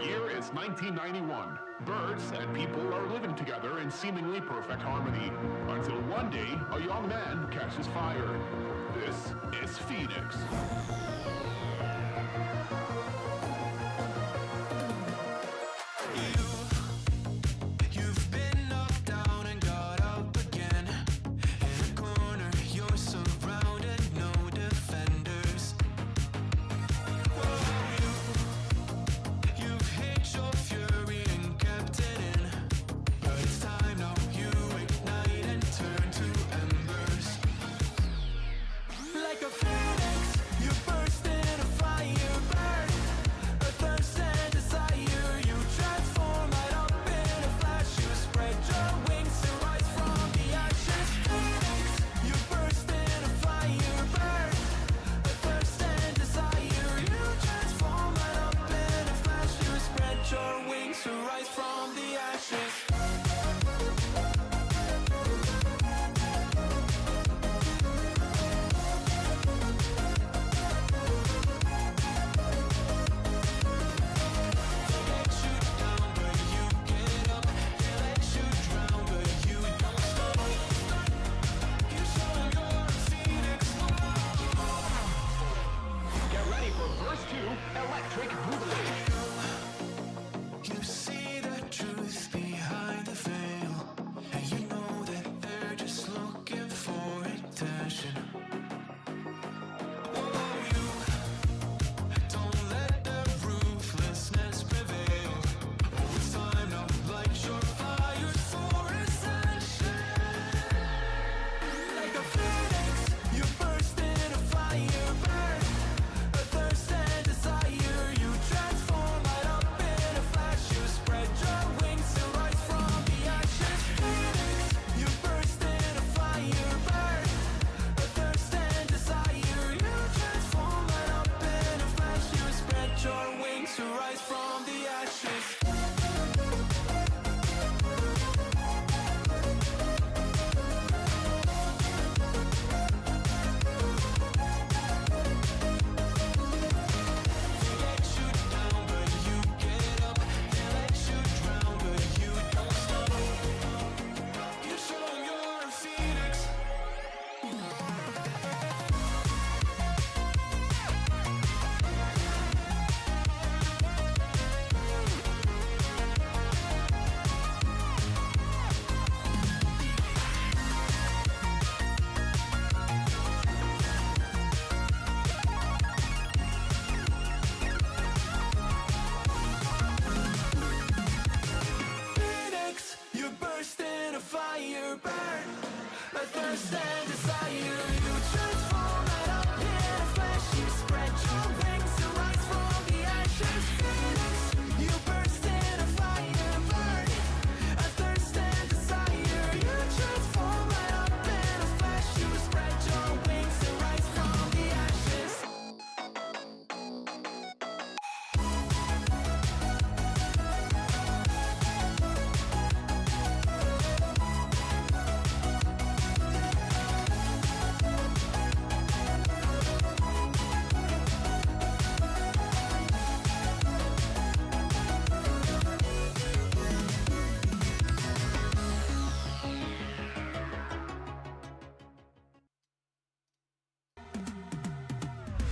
year is 1991. Birds and people are living together in seemingly perfect harmony. Until one day, a young man catches fire. This is Phoenix.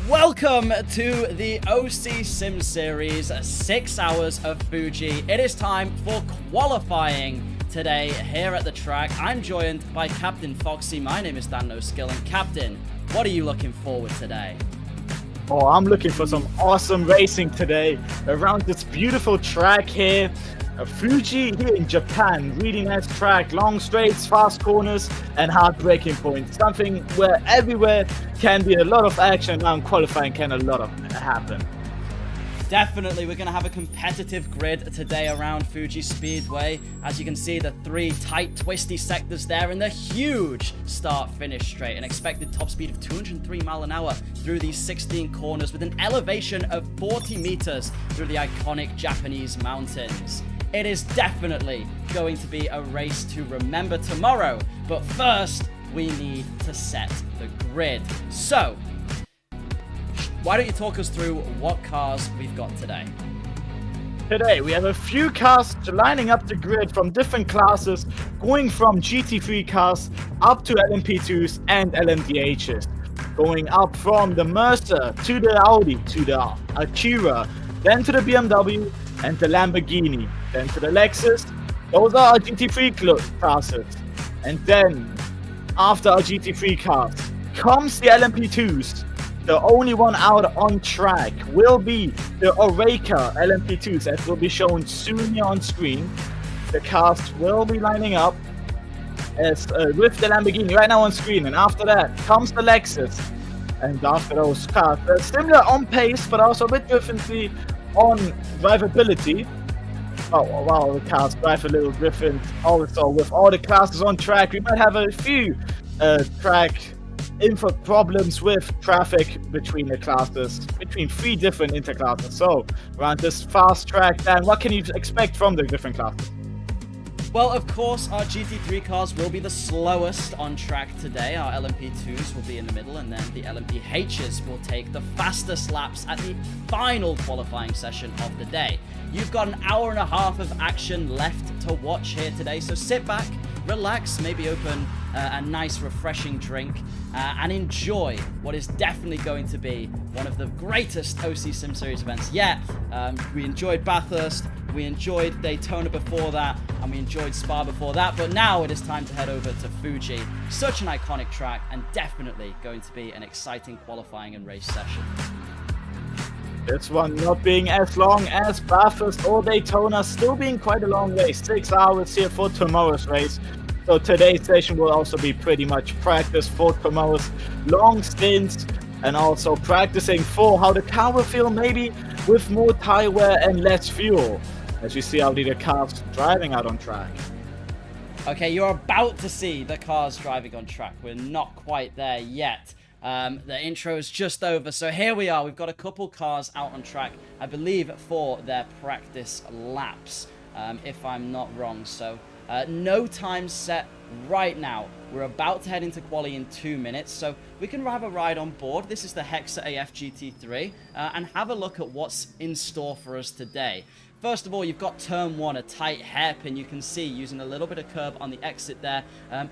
Welcome to the OC Sim Series, 6 hours of Fuji. It is time for qualifying today here at the track. I'm joined by Captain Foxy. My name is Dan No Skill, and Captain, what are you looking forward today? Oh, I'm looking for some awesome racing today around this beautiful track here. Fuji here in Japan, really nice track, long straights, fast corners, and hard braking points. Something where everywhere can be a lot of action, and qualifying can a lot of happen. Definitely, we're going to have a competitive grid today around Fuji Speedway. As you can see, the 3 tight, twisty sectors there and the huge start-finish straight. An expected top speed of 203 miles an hour through these 16 corners with an elevation of 40 meters through the iconic Japanese mountains. It is definitely going to be a race to remember tomorrow, but first, we need to set the grid. So, why don't you talk us through what cars we've got today? Today we have a few cars lining up the grid from different classes, going from GT3 cars up to LMP2s and LMDhs. Going up from the Mercer to the Audi to the Acura, then to the BMW and the Lamborghini, then to the Lexus. Those are our GT3 classes. And then, after our GT3 cars, comes the LMP2s. The only one out on track will be the Oreca LMP2s, as will be shown soon here on screen. The cars will be lining up as with the Lamborghini right now on screen, and after that comes the Lexus. And after those cars, they're similar on pace, but also a bit differently on drivability. Oh wow, the cars drive a little different. Also, with all the classes on track, we might have a few track info problems with traffic between the classes, between 3 different interclasses. So, around this fast track, then what can you expect from the different classes? Well, of course, our GT3 cars will be the slowest on track today. Our LMP2s will be in the middle, and then the LMDhs will take the fastest laps at the final qualifying session of the day. You've got an hour and a half of action left to watch here today, so sit back, relax, maybe open a nice refreshing drink, and enjoy what is definitely going to be one of the greatest OC Sim Series events yet. We enjoyed Bathurst, we enjoyed Daytona before that, and we enjoyed Spa before that, but now it is time to head over to Fuji. Such an iconic track, and definitely going to be an exciting qualifying and race session. This one not being as long as Bathurst or Daytona, still being quite a long race. 6 hours here for tomorrow's race. So today's session will also be pretty much practice for tomorrow's long stints, and also practicing for how the car will feel maybe with more tire wear and less fuel, as you see how the cars driving out on track. Okay, you're about to see the cars driving on track. We're not quite there yet. The intro is just over, so here we are. We've got a couple cars out on track, I believe, for their practice laps, if I'm not wrong. So no time set right now. We're about to head into quali in 2 minutes, so we can have a ride on board. This is the Hexa AF GT3, and have a look at what's in store for us today. First of all, you've got turn 1, a tight hairpin, you can see, using a little bit of curb on the exit there,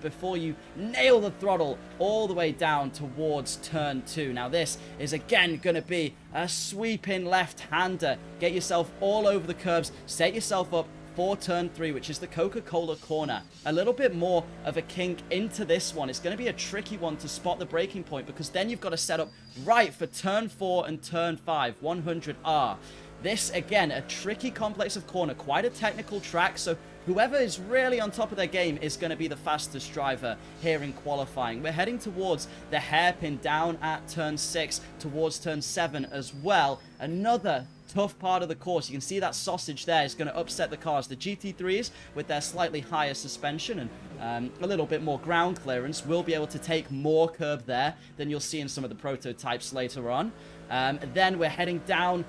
before you nail the throttle all the way down towards turn 2. Now this is again going to be a sweeping left-hander. Get yourself all over the curbs, set yourself up for turn 3, which is the Coca-Cola corner. A little bit more of a kink into this one. It's going to be a tricky one to spot the braking point, because then you've got to set up right for turn 4 and turn 5, 100R. This, again, a tricky complex of corner, quite a technical track, so whoever is really on top of their game is going to be the fastest driver here in qualifying. We're heading towards the hairpin down at turn 6, towards turn 7 as well. Another tough part of the course. You can see that sausage there is going to upset the cars. The GT3s, with their slightly higher suspension and a little bit more ground clearance, will be able to take more curb there than you'll see in some of the prototypes later on. Then we're heading down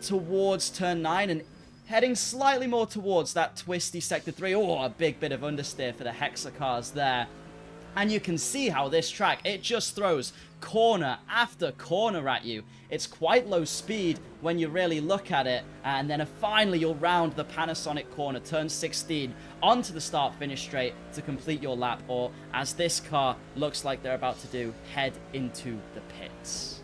towards turn 9 and heading slightly more towards that twisty sector 3. Oh, a big bit of understeer for the Hexa cars there. And you can see how this track, it just throws corner after corner at you. It's quite low speed when you really look at it. And then finally you'll round the Panasonic corner, turn 16, onto the start-finish straight to complete your lap. Or, as this car looks like they're about to do, head into the pits.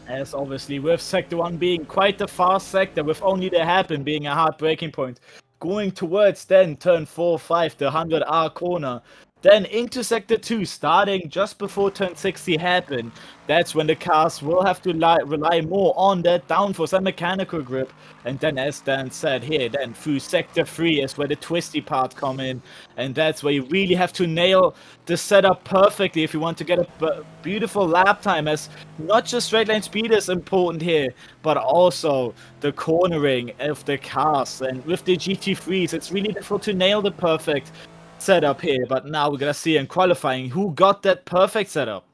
As obviously with Sector 1 being quite the fast sector, with only the hairpin being a hard braking point. Going towards then turn 4, 5, the 100R corner. Then into Sector 2, starting just before turn 60 hairpin. That's when the cars will have to rely more on that downforce and mechanical grip. And then, as Dan said here, then through Sector 3 is where the twisty parts come in. And that's where you really have to nail the setup perfectly if you want to get a beautiful lap time, as not just straight line speed is important here, but also the cornering of the cars. And with the GT3s, it's really difficult to nail the perfect setup here, but now we're gonna see in qualifying who got that perfect setup.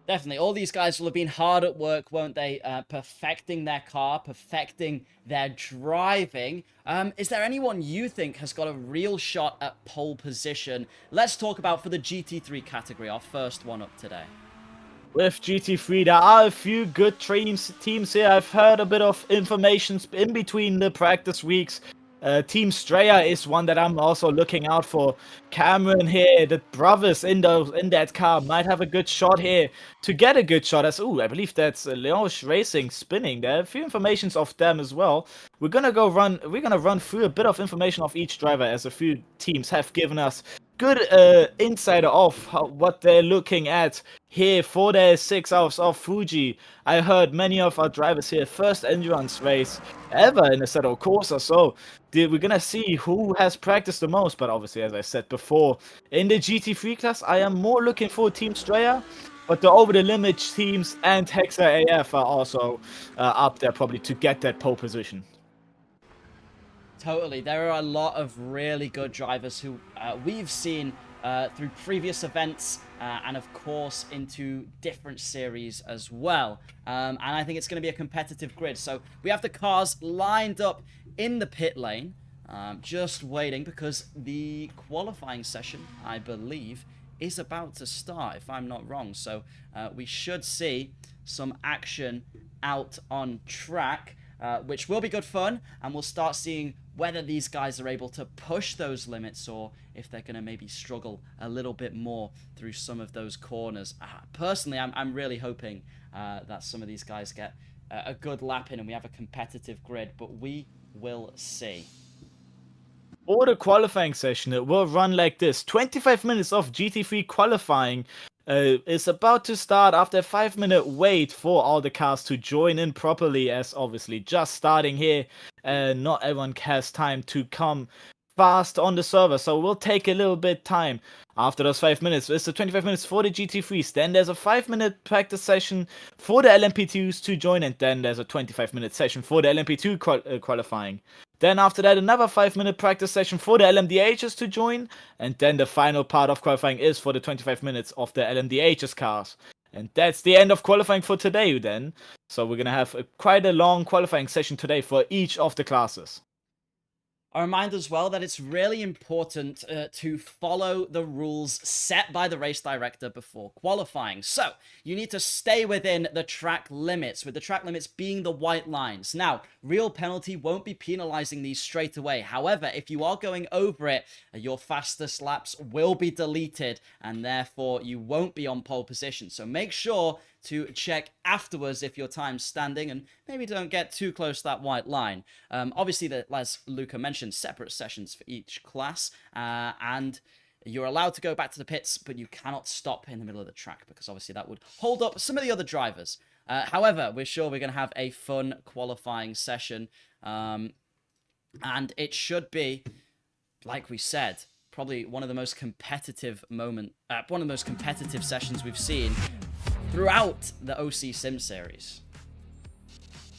Definitely, all these guys will have been hard at work, won't they? Perfecting their car, perfecting their driving. Is there anyone you think has got a real shot at pole position? Let's talk about for the GT3 category, our first one up today. With GT3, there are a few good teams here. I've heard a bit of information in between the practice weeks. Team Straya is one that I'm also looking out for. Cameron here, the brothers in that car might have a good shot here to get a good shot. As I believe that's Leon's Racing spinning. There are a few informations of them as well. We're gonna run through a bit of information of each driver, as a few teams have given us good insider of what they're looking at here for their 6 hours of Fuji. I heard many of our drivers here, first endurance race ever in a Assetto Corsa, so we're gonna see who has practiced the most. But obviously, as I said before, in the GT3 class, I am more looking for Team Straya, but the over the limit teams and Hexa AF are also up there probably to get that pole position. Totally. There are a lot of really good drivers who we've seen through previous events and, of course, into different series as well. And I think it's going to be a competitive grid. So we have the cars lined up in the pit lane, just waiting because the qualifying session, I believe, is about to start, if I'm not wrong. So we should see some action out on track, which will be good fun, and we'll start seeing whether these guys are able to push those limits or if they're going to maybe struggle a little bit more through some of those corners. Personally, I'm really hoping that some of these guys get a good lap in and we have a competitive grid, but we will see. For the qualifying session, it will run like this. 25 minutes of GT3 qualifying is about to start after a 5-minute wait for all the cars to join in properly, as obviously just starting here. Not everyone has time to come fast on the server, so we'll take a little bit time. After those 5 minutes, it's the 25 minutes for the GT3s. Then there's a 5-minute practice session for the LMP2s to join, and then there's a 25-minute session for the LMP2 qualifying. Then after that, another 5-minute practice session for the LMDhs to join, and then the final part of qualifying is for the 25 minutes of the LMDhs cars. And that's the end of qualifying for today then. So we're going to have quite a long qualifying session today for each of the classes. A reminder as well that it's really important to follow the rules set by the race director before qualifying. So, you need to stay within the track limits, with the track limits being the white lines. Now, real penalty won't be penalizing these straight away. However, if you are going over it, your fastest laps will be deleted, and therefore you won't be on pole position. So make sure to check afterwards if your time's standing, and maybe don't get too close to that white line. Obviously, as Luca mentioned, separate sessions for each class, and you're allowed to go back to the pits, but you cannot stop in the middle of the track, because obviously that would hold up some of the other drivers. However, we're sure we're going to have a fun qualifying session, and it should be, like we said, probably one of the most competitive sessions we've seen throughout the OC Sim series.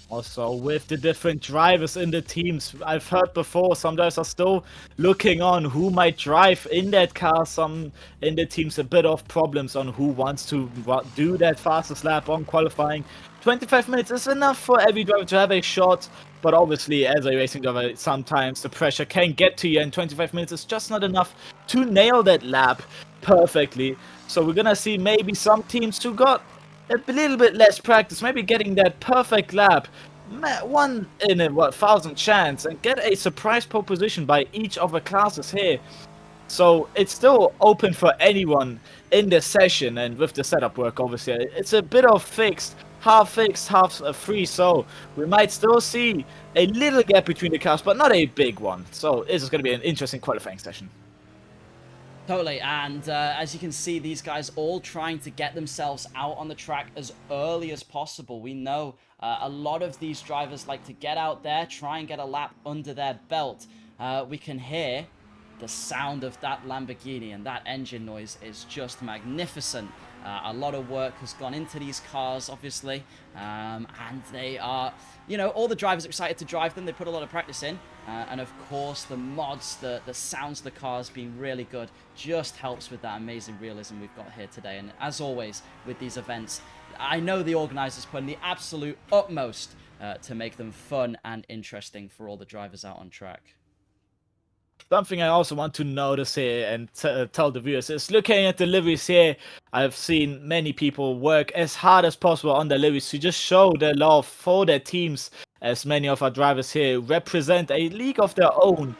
Also, with the different drivers in the teams, I've heard before, some drivers are still looking on who might drive in that car. Some in the teams a bit of problems on who wants to do that fastest lap on qualifying. 25 minutes is enough for every driver to have a shot, but obviously as a racing driver, sometimes the pressure can get to you, and 25 minutes is just not enough to nail that lap perfectly. So we're gonna see maybe some teams who got a little bit less practice, maybe getting that perfect lap, 1 in a 1,000 chance, and get a surprise pole position by each of the classes here. So it's still open for anyone in the session, and with the setup work, obviously, it's a bit of half free, so we might still see a little gap between the cars, but not a big one. So this is going to be an interesting qualifying session. Totally, and as you can see, these guys all trying to get themselves out on the track as early as possible. We know a lot of these drivers like to get out there, try and get a lap under their belt. We can hear the sound of that Lamborghini, and that engine noise is just magnificent. A lot of work has gone into these cars, obviously, and they are, you know, all the drivers are excited to drive them. They put a lot of practice in, and of course the mods, the sounds of the cars being really good just helps with that amazing realism we've got here today. And as always with these events, I know the organizers put in the absolute utmost to make them fun and interesting for all the drivers out on track. Something I also want to notice here and tell the viewers is looking at the liveries here. I've seen many people work as hard as possible on the liveries to just show their love for their teams, as many of our drivers here represent a league of their own,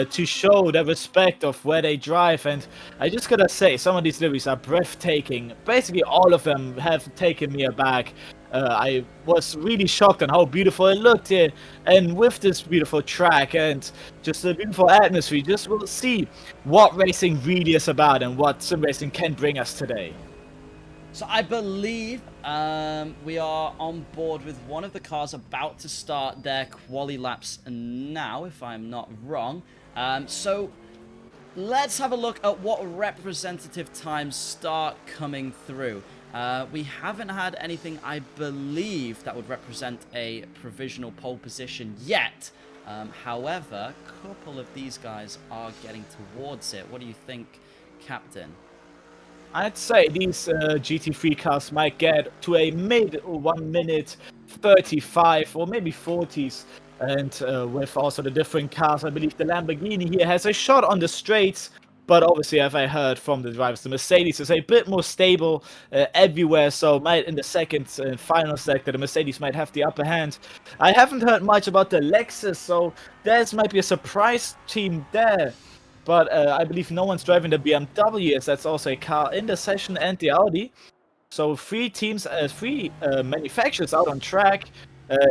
to show their respect of where they drive. And I just gotta say, some of these liveries are breathtaking. Basically all of them have taken me aback. I was really shocked on how beautiful it looked here, and with this beautiful track and just a beautiful atmosphere, just we'll see what racing really is about and what sim racing can bring us today. So I believe we are on board with one of the cars about to start their quali laps now, if I'm not wrong. So let's have a look at what representative times start coming through. We haven't had anything, I believe, that would represent a provisional pole position yet. However, a couple of these guys are getting towards it. What do you think, Captain? I'd say these GT3 cars might get to a mid 1 minute 35 or maybe 40s. And with also the different cars, I believe the Lamborghini here has a shot on the straights. But obviously, as I heard from the drivers, the Mercedes is a bit more stable everywhere. So might in the second and final sector, the Mercedes might have the upper hand. I haven't heard much about the Lexus, so there might be a surprise team there. But I believe no one's driving the BMW, as that's also a car in the session, and the Audi. So three teams, three manufacturers out on track.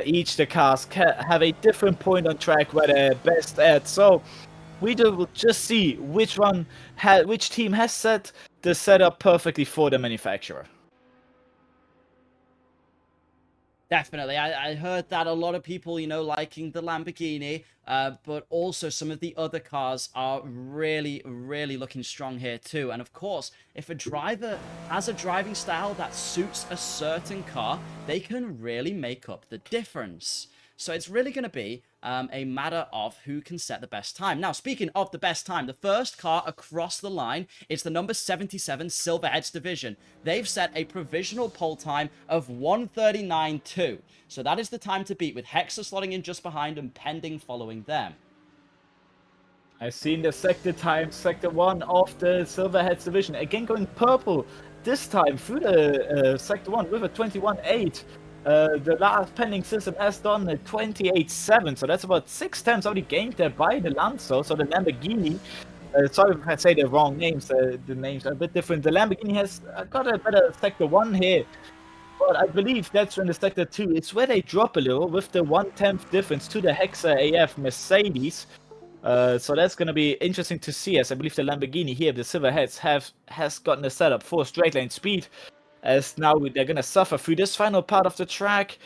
Each the cars have a different point on track where they're best at. So we will just see which team has set the setup perfectly for the manufacturer. Definitely. I heard that a lot of people, you know, liking the Lamborghini, but also some of the other cars are really, really looking strong here too. And of course, if a driver has a driving style that suits a certain car, they can really make up the difference. So it's really going to be a matter of who can set the best time. Now, speaking of the best time, the first car across the line is the number 77 Silverheads division. They've set a provisional pole time of 1:39.2. So that is the time to beat, with Hexa slotting in just behind and Pending following them. I've seen the sector time, sector 1 of the Silverheads division. Again going purple, this time through the sector 1 with a 21.8. The last Pending system has done a 28.7, so that's about 6 times already gained there by the Lanzo. So the Lamborghini, sorry if I say the wrong names, the names are a bit different. The Lamborghini has got a better sector 1 here, but I believe that's in the sector 2. It's where they drop a little with the 1/10 difference to the Hexa AF Mercedes. So that's going to be interesting to see, as I believe the Lamborghini here, the Silverheads, has gotten a setup for straight lane speed. As now they're going to suffer through this final part of the track.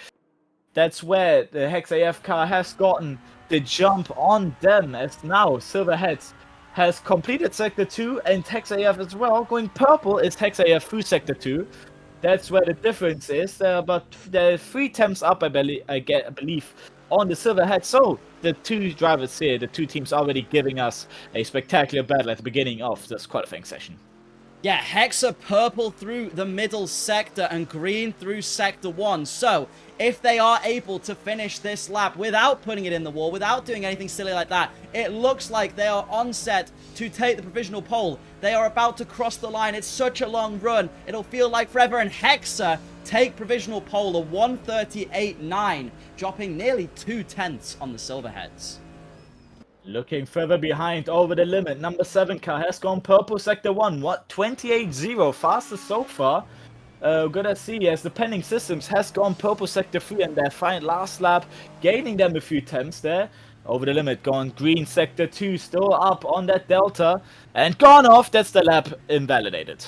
That's where the Hexa AF car has gotten the jump on them, as now Silverheads has completed Sector 2 and Hexa AF as well. Going purple is Hexa AF through Sector 2. That's where the difference is. But they're 3 temps up, I believe, on the Silverhead. So the two drivers here, the two teams, already giving us a spectacular battle at the beginning of this qualifying session. Yeah, Hexa purple through the middle sector and green through sector 1. So, if they are able to finish this lap without putting it in the wall, without doing anything silly like that, it looks like they are on set to take the provisional pole. They are about to cross the line. It's such a long run. It'll feel like forever. And Hexa take provisional pole, a 1:38.9, dropping nearly 2/10 on the Silverheads. Looking further behind, over the limit, number 7 car has gone purple sector 1. What? 28.0, fastest so far. Gonna see as the Pending Systems has gone purple sector 3 and their last lap, gaining them a few tenths there. Over the limit, gone green sector 2, still up on that delta, and gone off. That's the lap invalidated.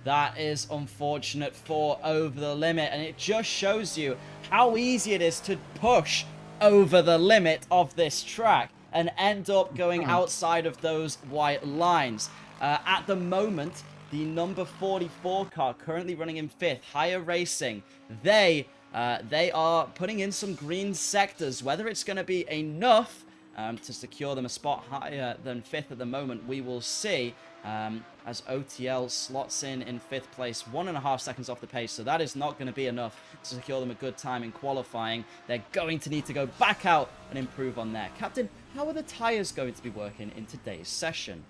That is unfortunate for over the limit, and it just shows you how easy it is to push over the limit of this track and end up going outside of those white lines. At the moment, the number 44 car currently running in 5th, Higher Racing, they are putting in some green sectors. Whether it's going to be enough to secure them a spot higher than 5th at the moment, we will see. as OTL slots in 5th place, 1.5 seconds off the pace. So that is not going to be enough to secure them a good time in qualifying. They're going to need to go back out and improve on there. Captain, how are the tyres going to be working in today's session?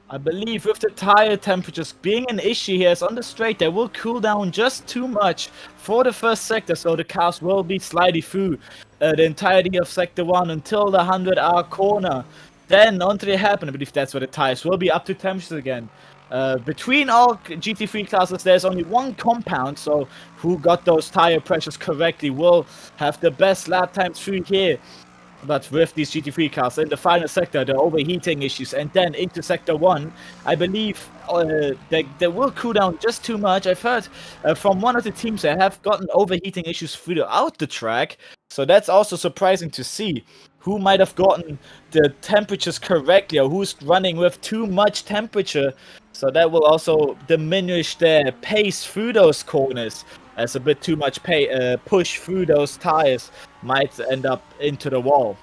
I believe with the tire temperatures being an issue here, as on the straight, they will cool down just too much for the first sector, so the cars will be sliding through the entirety of sector 1 until the 100R corner. Then onto the hairpin, I believe that's where the tires will be up to temperatures again. Between all GT3 classes, there's only one compound, so who got those tire pressures correctly will have the best lap times through here. But with these GT3 cars in the final sector, the overheating issues, and then into sector 1, I believe they will cool down just too much. I've heard from one of the teams they have gotten overheating issues throughout the track, so that's also surprising to see. Who might have gotten the temperatures correctly, or who's running with too much temperature, so that will also diminish their pace through those corners, as a bit too much push through those tires might end up into the wall.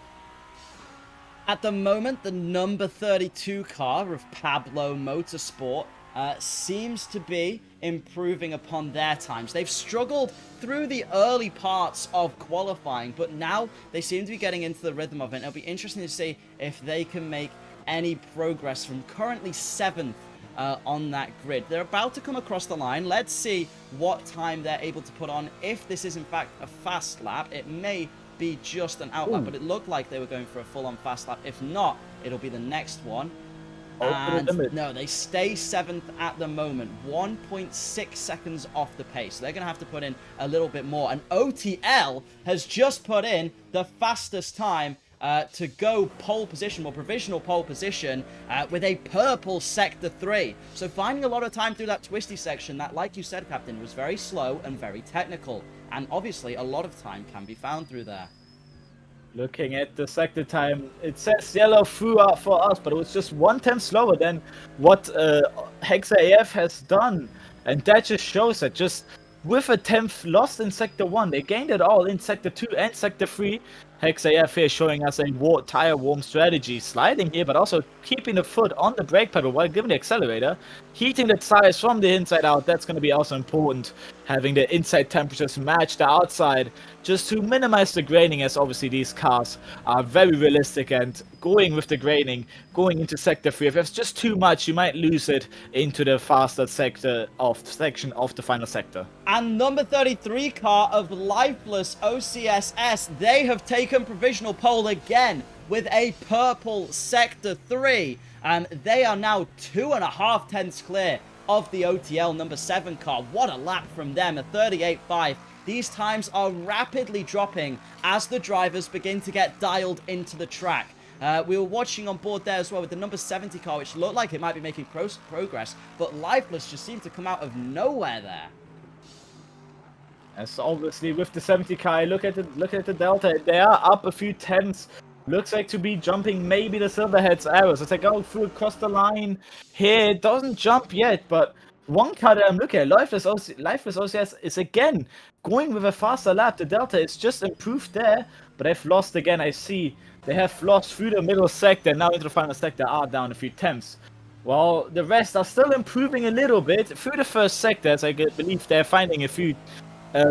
At the moment, the number 32 car of Pablo Motorsport seems to be improving upon their times. They've struggled through the early parts of qualifying, but now they seem to be getting into the rhythm of it. It'll be interesting to see if they can make any progress from currently 7th on that grid. They're about to come across the line. Let's see what time they're able to put on. If this is in fact a fast lap, it may be just an out lap, but it looked like they were going for a full-on fast lap. If not, it'll be the next one. And no, they stay 7th at the moment, 1.6 seconds off the pace. So they're going to have to put in a little bit more. And OTL has just put in the fastest time to go pole position, or provisional pole position, with a purple sector 3. So finding a lot of time through that twisty section that, like you said, Captain, was very slow and very technical. And obviously a lot of time can be found through there. Looking at the sector time, it says yellow throughout for us, but it was just 1/10 slower than what Hexa AF has done. And that just shows that just with a 10th lost in sector 1, they gained it all in sector 2 and sector 3. Hexa AF here showing us a tire warm strategy, sliding here, but also keeping the foot on the brake pedal while giving the accelerator, heating the tires from the inside out. That's going to be also important, having the inside temperatures match the outside, just to minimize the graining, as obviously these cars are very realistic, and going with the graining, going into sector 3, if it's just too much, you might lose it into the faster section of the final sector. And number 33 car of Lifeless OCSS, they have taken provisional pole again with a purple sector 3. They are now 2.5 tenths clear of the OTL number 7 car. What a lap from them, a 38.5. These times are rapidly dropping as the drivers begin to get dialed into the track. We were watching on board there as well with the number 70 car, which looked like it might be making progress, but Lifeless just seemed to come out of nowhere there. As obviously with the 70 car, look at the delta. They are up a few tenths. Looks like to be jumping maybe the Silverhead's arrows as they go through across the line here. It doesn't jump yet, but one car that I'm looking at, Lifeless OCS, is again going with a faster lap. The delta is just improved there, but they've lost again. I see they have lost through the middle sector, now into the final sector, are down a few tenths. While the rest are still improving a little bit through the first sector, as I believe they're finding a few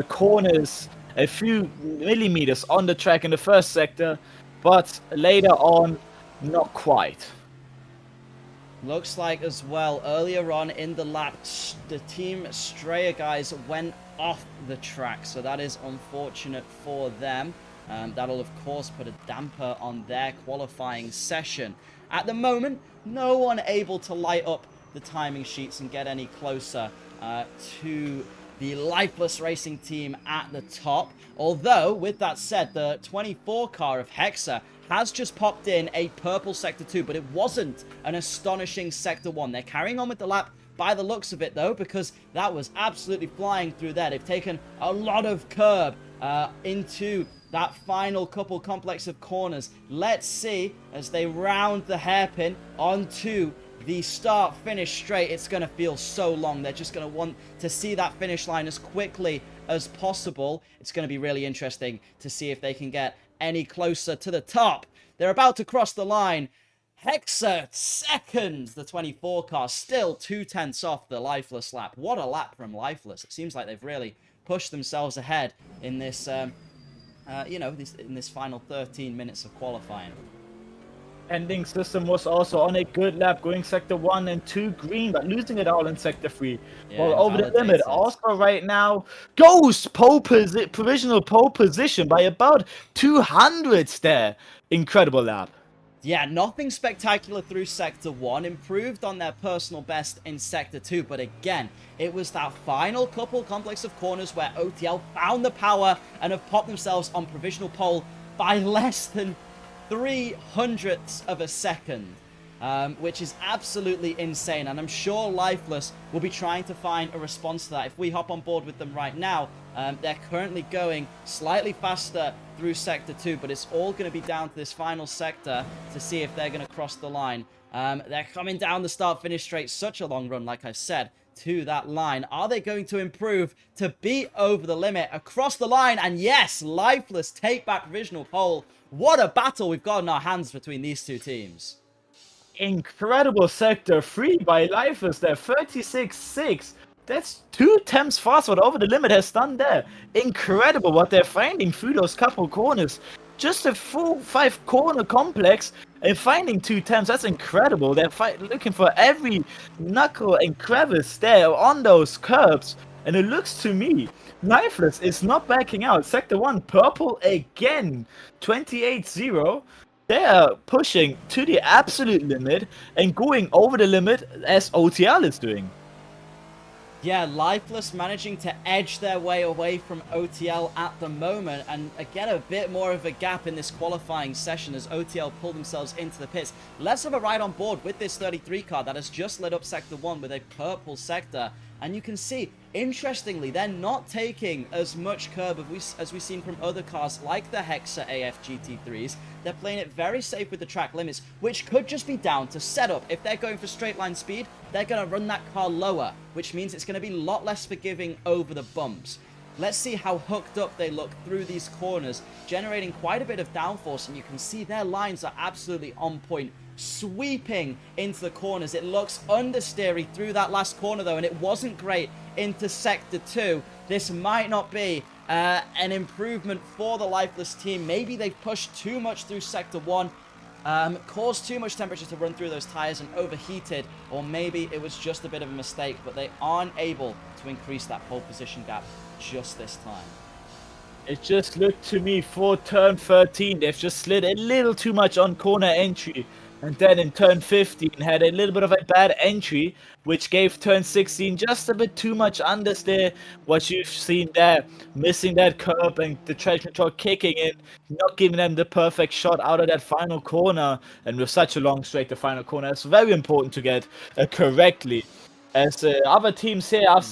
corners, a few millimeters on the track in the first sector, but later on, not quite. Looks like as well, earlier on in the lap, the Team Straya guys went off the track, so that is unfortunate for them. That'll, of course, put a damper on their qualifying session. At the moment, no one able to light up the timing sheets and get any closer to the Lifeless Racing team at the top. Although, with that said, the 24 car of Hexa has just popped in a purple sector 2, but it wasn't an astonishing sector 1. They're carrying on with the lap by the looks of it, though, because that was absolutely flying through there. They've taken a lot of curb into that final couple complex of corners. Let's see as they round the hairpin onto the start-finish straight. It's going to feel so long. They're just going to want to see that finish line as quickly as possible. It's going to be really interesting to see if they can get any closer to the top. They're about to cross the line. Hexa second, the 24 car, still 2/10 off the Lifeless lap. What a lap from Lifeless. It seems like they've really pushed themselves ahead in this, in this final 13 minutes of qualifying. Ending system was also on a good lap, going sector 1 and 2 green, but losing it all in sector 3. Yeah, well, over the limit. invalidated. Also right now, goes provisional pole position by about 200s there. Incredible lap. Yeah, nothing spectacular through Sector 1, improved on their personal best in Sector 2, but again, it was that final couple complex of corners where OTL found the power and have popped themselves on provisional pole by less than 0.03 of a second, which is absolutely insane, and I'm sure Lifeless will be trying to find a response to that. If we hop on board with them right now, they're currently going slightly faster through Sector 2, but it's all going to be down to this final sector to see if they're going to cross the line. They're coming down the start-finish straight, such a long run, like I said, to that line. Are they going to improve to beat over the limit across the line? And yes, Lifeless take back provisional pole. What a battle we've got in our hands between these two teams. Incredible sector 3 by Lifeless there, 36.6. That's 2 attempts fast what Over the Limit has done there. Incredible what they're finding through those couple corners. Just a full 5 corner complex and finding 2 attempts. That's incredible. They're looking for every knuckle and crevice there on those curbs. And it looks to me, Lifeless is not backing out. Sector 1, purple again, 28-0. They are pushing to the absolute limit and going over the limit as OTL is doing. Yeah, Lifeless managing to edge their way away from OTL at the moment, and again a bit more of a gap in this qualifying session as OTL pull themselves into the pits. Let's have a ride on board with this 33 car that has just lit up Sector 1 with a purple sector, and you can see, interestingly, they're not taking as much curb as we've seen from other cars like the Hexa AF GT3s. They're playing it very safe with the track limits, which could just be down to setup. If they're going for straight line speed, they're going to run that car lower, which means it's going to be a lot less forgiving over the bumps. Let's see how hooked up they look through these corners, generating quite a bit of downforce, and you can see their lines are absolutely on point, sweeping into the corners. It looks understeery through that last corner though, and it wasn't great into Sector 2. This might not be an improvement for the Lifeless team. Maybe they've pushed too much through Sector 1, caused too much temperature to run through those tires and overheated, or maybe it was just a bit of a mistake, but they aren't able to increase that pole position gap just this time. It just looked to me for turn 13, they've just slid a little too much on corner entry. And then in turn 15 had a little bit of a bad entry, which gave turn 16 just a bit too much understeer. What you've seen there, missing that curb and the traction control kicking in, not giving them the perfect shot out of that final corner. And with such a long straight, the final corner, it's very important to get correctly. As other teams here have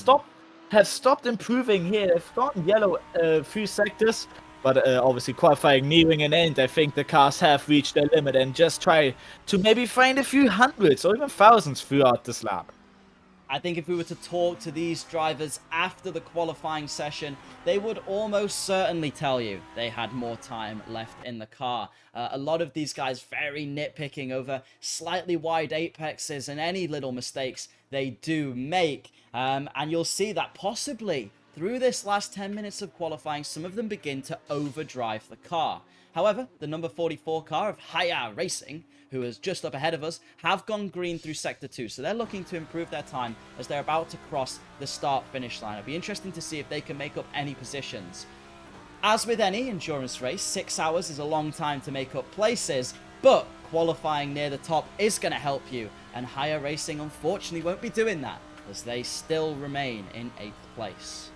stopped improving here. They've gone yellow a few sectors. But obviously qualifying nearing an end, I think the cars have reached their limit and just try to maybe find a few hundreds or even thousands throughout this lap. I think if we were to talk to these drivers after the qualifying session, they would almost certainly tell you they had more time left in the car. A lot of these guys very nitpicking over slightly wide apexes and any little mistakes they do make. And you'll see that possibly through this last 10 minutes of qualifying, some of them begin to overdrive the car. However, the number 44 car of Trak Racing, who is just up ahead of us, have gone green through Sector 2, so they're looking to improve their time as they're about to cross the start-finish line. It'll be interesting to see if they can make up any positions. As with any endurance race, 6 hours is a long time to make up places, but qualifying near the top is going to help you, and Trak Racing unfortunately won't be doing that, as they still remain in 8th place.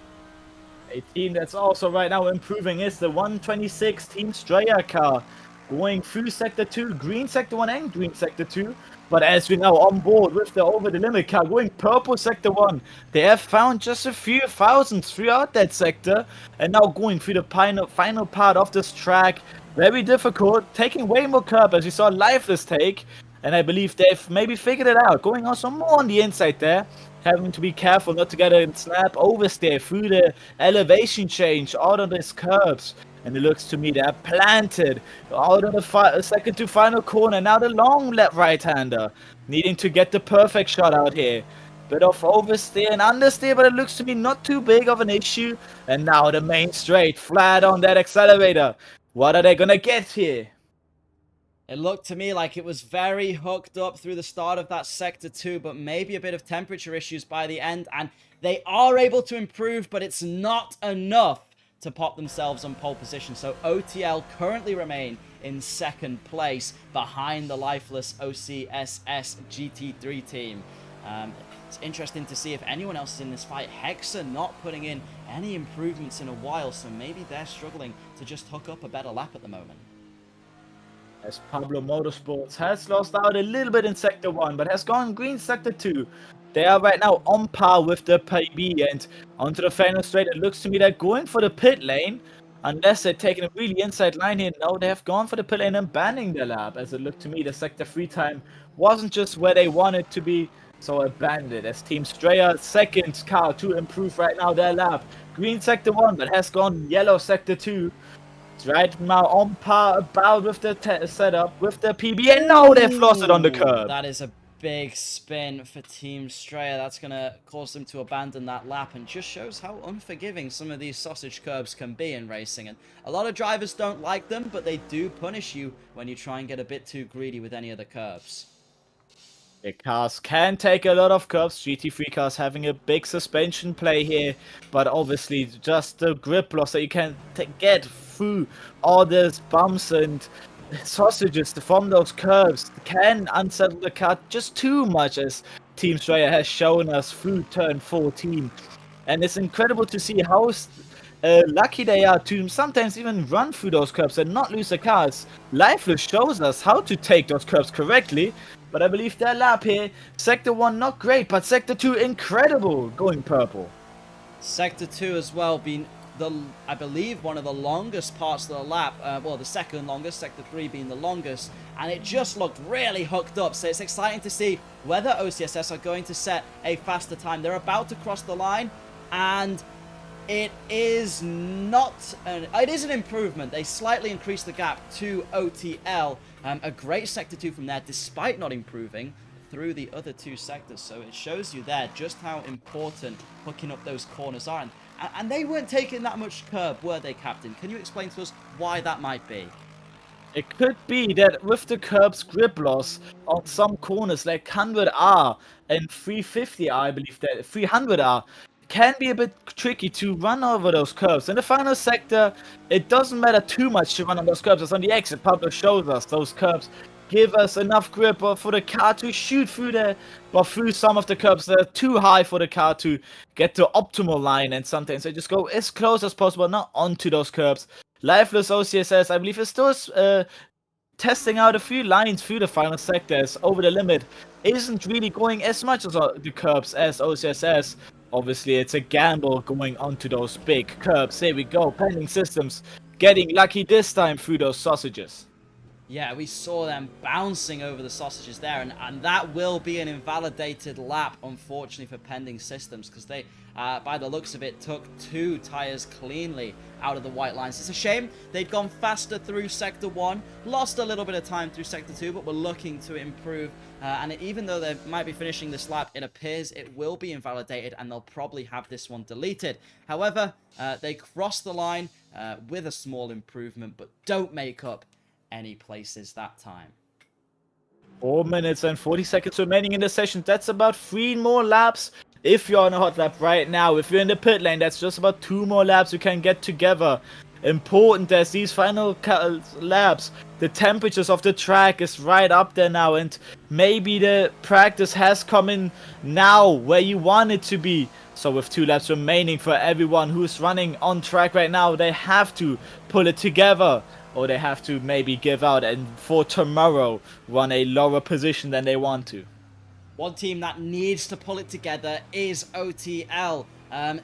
A team that's also right now improving is the 126 Team Straya car. Going through Sector 2, green Sector 1 and green Sector 2. But as we're now on board with the Over the Limit car, going purple Sector 1. They have found just a few thousands throughout that sector. And now going through the final part of this track. Very difficult, taking way more curb as we saw Lifeless take. And I believe they've maybe figured it out. Going also more on the inside there. Having to be careful not to get a snap oversteer through the elevation change out of these curbs. And it looks to me they're planted out of the second to final corner. Now the long left right-hander needing to get the perfect shot out here. Bit of oversteer and understeer, but it looks to me not too big of an issue. And now the main straight, flat on that accelerator. What are they gonna get here? It looked to me like it was very hooked up through the start of that Sector 2, but maybe a bit of temperature issues by the end. And they are able to improve, but it's not enough to pop themselves on pole position. So OTL currently remain in second place behind the lifeless OCSS GT3 team. It's interesting to see if anyone else is in this fight. Hexa not putting in any improvements in a while, so maybe they're struggling to just hook up a better lap at the moment. As Pablo Motorsports has lost out a little bit in Sector 1, but has gone green Sector 2. They are right now on par with the PB, and onto the final straight. It looks to me they're going for the pit lane, unless they're taking a really inside line here. No, they have gone for the pit lane and banning the lap, as it looked to me the Sector 3 time wasn't just where they wanted to be, so abandoned it. As Team Straya, second car to improve right now their lap. Green Sector 1, but has gone yellow Sector 2. It's right now on par about with the setup, with the PB, and now they've lost it on the curb. That is a big spin for Team Straya. That's going to cause them to abandon that lap, and just shows how unforgiving some of these sausage curbs can be in racing. And a lot of drivers don't like them, but they do punish you when you try and get a bit too greedy with any of the curbs. The cars can take a lot of curbs. GT3 cars having a big suspension play here, but obviously just the grip loss that you can get through all these bumps and sausages from those curves can unsettle the car just too much, as Team Straya has shown us through turn 14. And it's incredible to see how lucky they are to sometimes even run through those curves and not lose the cars. Lifeless shows us how to take those curves correctly, but I believe their lap here, Sector 1 not great, but Sector 2 incredible, going purple. Sector 2 as well being I believe one of the longest parts of the lap, well, the second longest, Sector 3 being the longest, and it just looked really hooked up. So it's exciting to see whether OCSS are going to set a faster time. They're about to cross the line, and it is not it is an improvement. They slightly increased the gap to OTL. A great Sector 2 from there, despite not improving through the other two sectors. So it shows you there just how important hooking up those corners are. And they weren't taking that much curb, were they, Captain? Can you explain to us why that might be? It could be that with the curb's grip loss on some corners like 100R and 350R, I believe that 300R, can be a bit tricky to run over those curves. In the final sector, it doesn't matter too much to run on those curves. As on the exit, Pablo shows us those curves give us enough grip for the car to shoot through some of the curbs that are too high for the car to get to optimal line, and sometimes they just go as close as possible, not onto those curbs. Lifeless OCSS, I believe, is still testing out a few lines through the final sectors over the limit. Isn't really going as much as the curbs as OCSS. Obviously, it's a gamble going onto those big curbs. Here we go, pending systems getting lucky this time through those sausages. Yeah, we saw them bouncing over the sausages there, and that will be an invalidated lap, unfortunately, for pending systems, because they, by the looks of it, took 2 tires cleanly out of the white lines. It's a shame. They'd gone faster through Sector 1, lost a little bit of time through Sector 2, but were looking to improve. And even though they might be finishing this lap, it appears it will be invalidated, and they'll probably have this one deleted. However, they cross the line with a small improvement, but don't make up any places that time. 4 minutes and 40 seconds remaining in the session. That's about 3 more laps. If you're on a hot lap right now, if you're in the pit lane, that's just about 2 more laps you can get together. Important as these final laps, the temperatures of the track is right up there now, and maybe the practice has come in now where you want it to be. So with 2 laps remaining for everyone who's running on track right now, they have to pull it together, or they have to maybe give out and for tomorrow run a lower position than they want to. One team that needs to pull it together is OTL.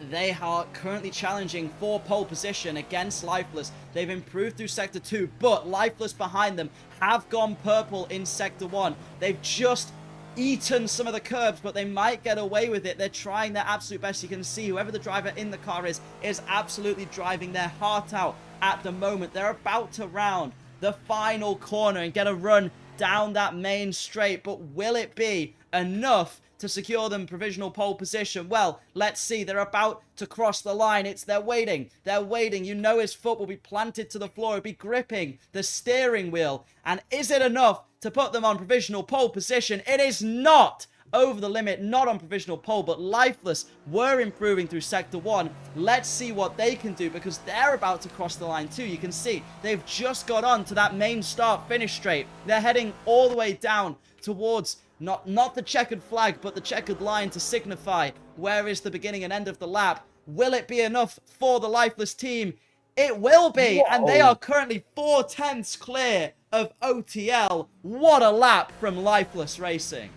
They are currently challenging for pole position against Lifeless. They've improved through Sector 2, but Lifeless behind them have gone purple in Sector 1. They've just eaten some of the curbs, but they might get away with it. They're trying their absolute best. You can see whoever the driver in the car is absolutely driving their heart out at the moment. They're about to round the final corner and get a run down that main straight, but will it be enough to secure them provisional pole position? Well, let's see. They're about to cross the line. They're waiting. They're waiting. You know his foot will be planted to the floor. He'll be gripping the steering wheel. And is it enough to put them on provisional pole position? It is not. Over the limit, not on provisional pole, but Lifeless were improving through Sector 1. Let's see what they can do, because they're about to cross the line too. You can see they've just got on to that main start-finish straight. They're heading all the way down towards not the checkered flag, but the checkered line to signify where is the beginning and end of the lap. Will it be enough for the Lifeless team? It will be. Whoa. And they are currently 4/10ths clear of OTL. What a lap from Lifeless Racing.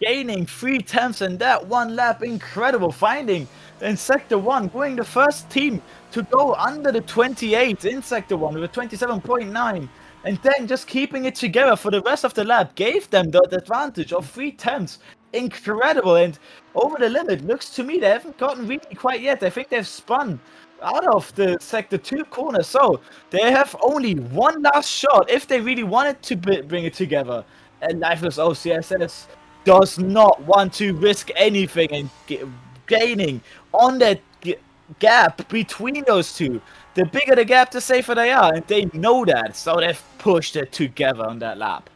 Gaining 3/10ths in that one lap. Incredible finding in Sector 1. Being the first team to go under the 28 in Sector 1 with a 27.9. And then just keeping it together for the rest of the lap gave them the advantage of 3/10ths. Incredible. And over the limit, looks to me they haven't gotten really quite yet. I think they've spun out of the Sector 2 corner. So they have only one last shot if they really wanted to bring it together. And Lifeless OCSS does not want to risk anything and gaining on that gap between those two. The bigger the gap, the safer they are, and they know that, so they've pushed it together on that lap.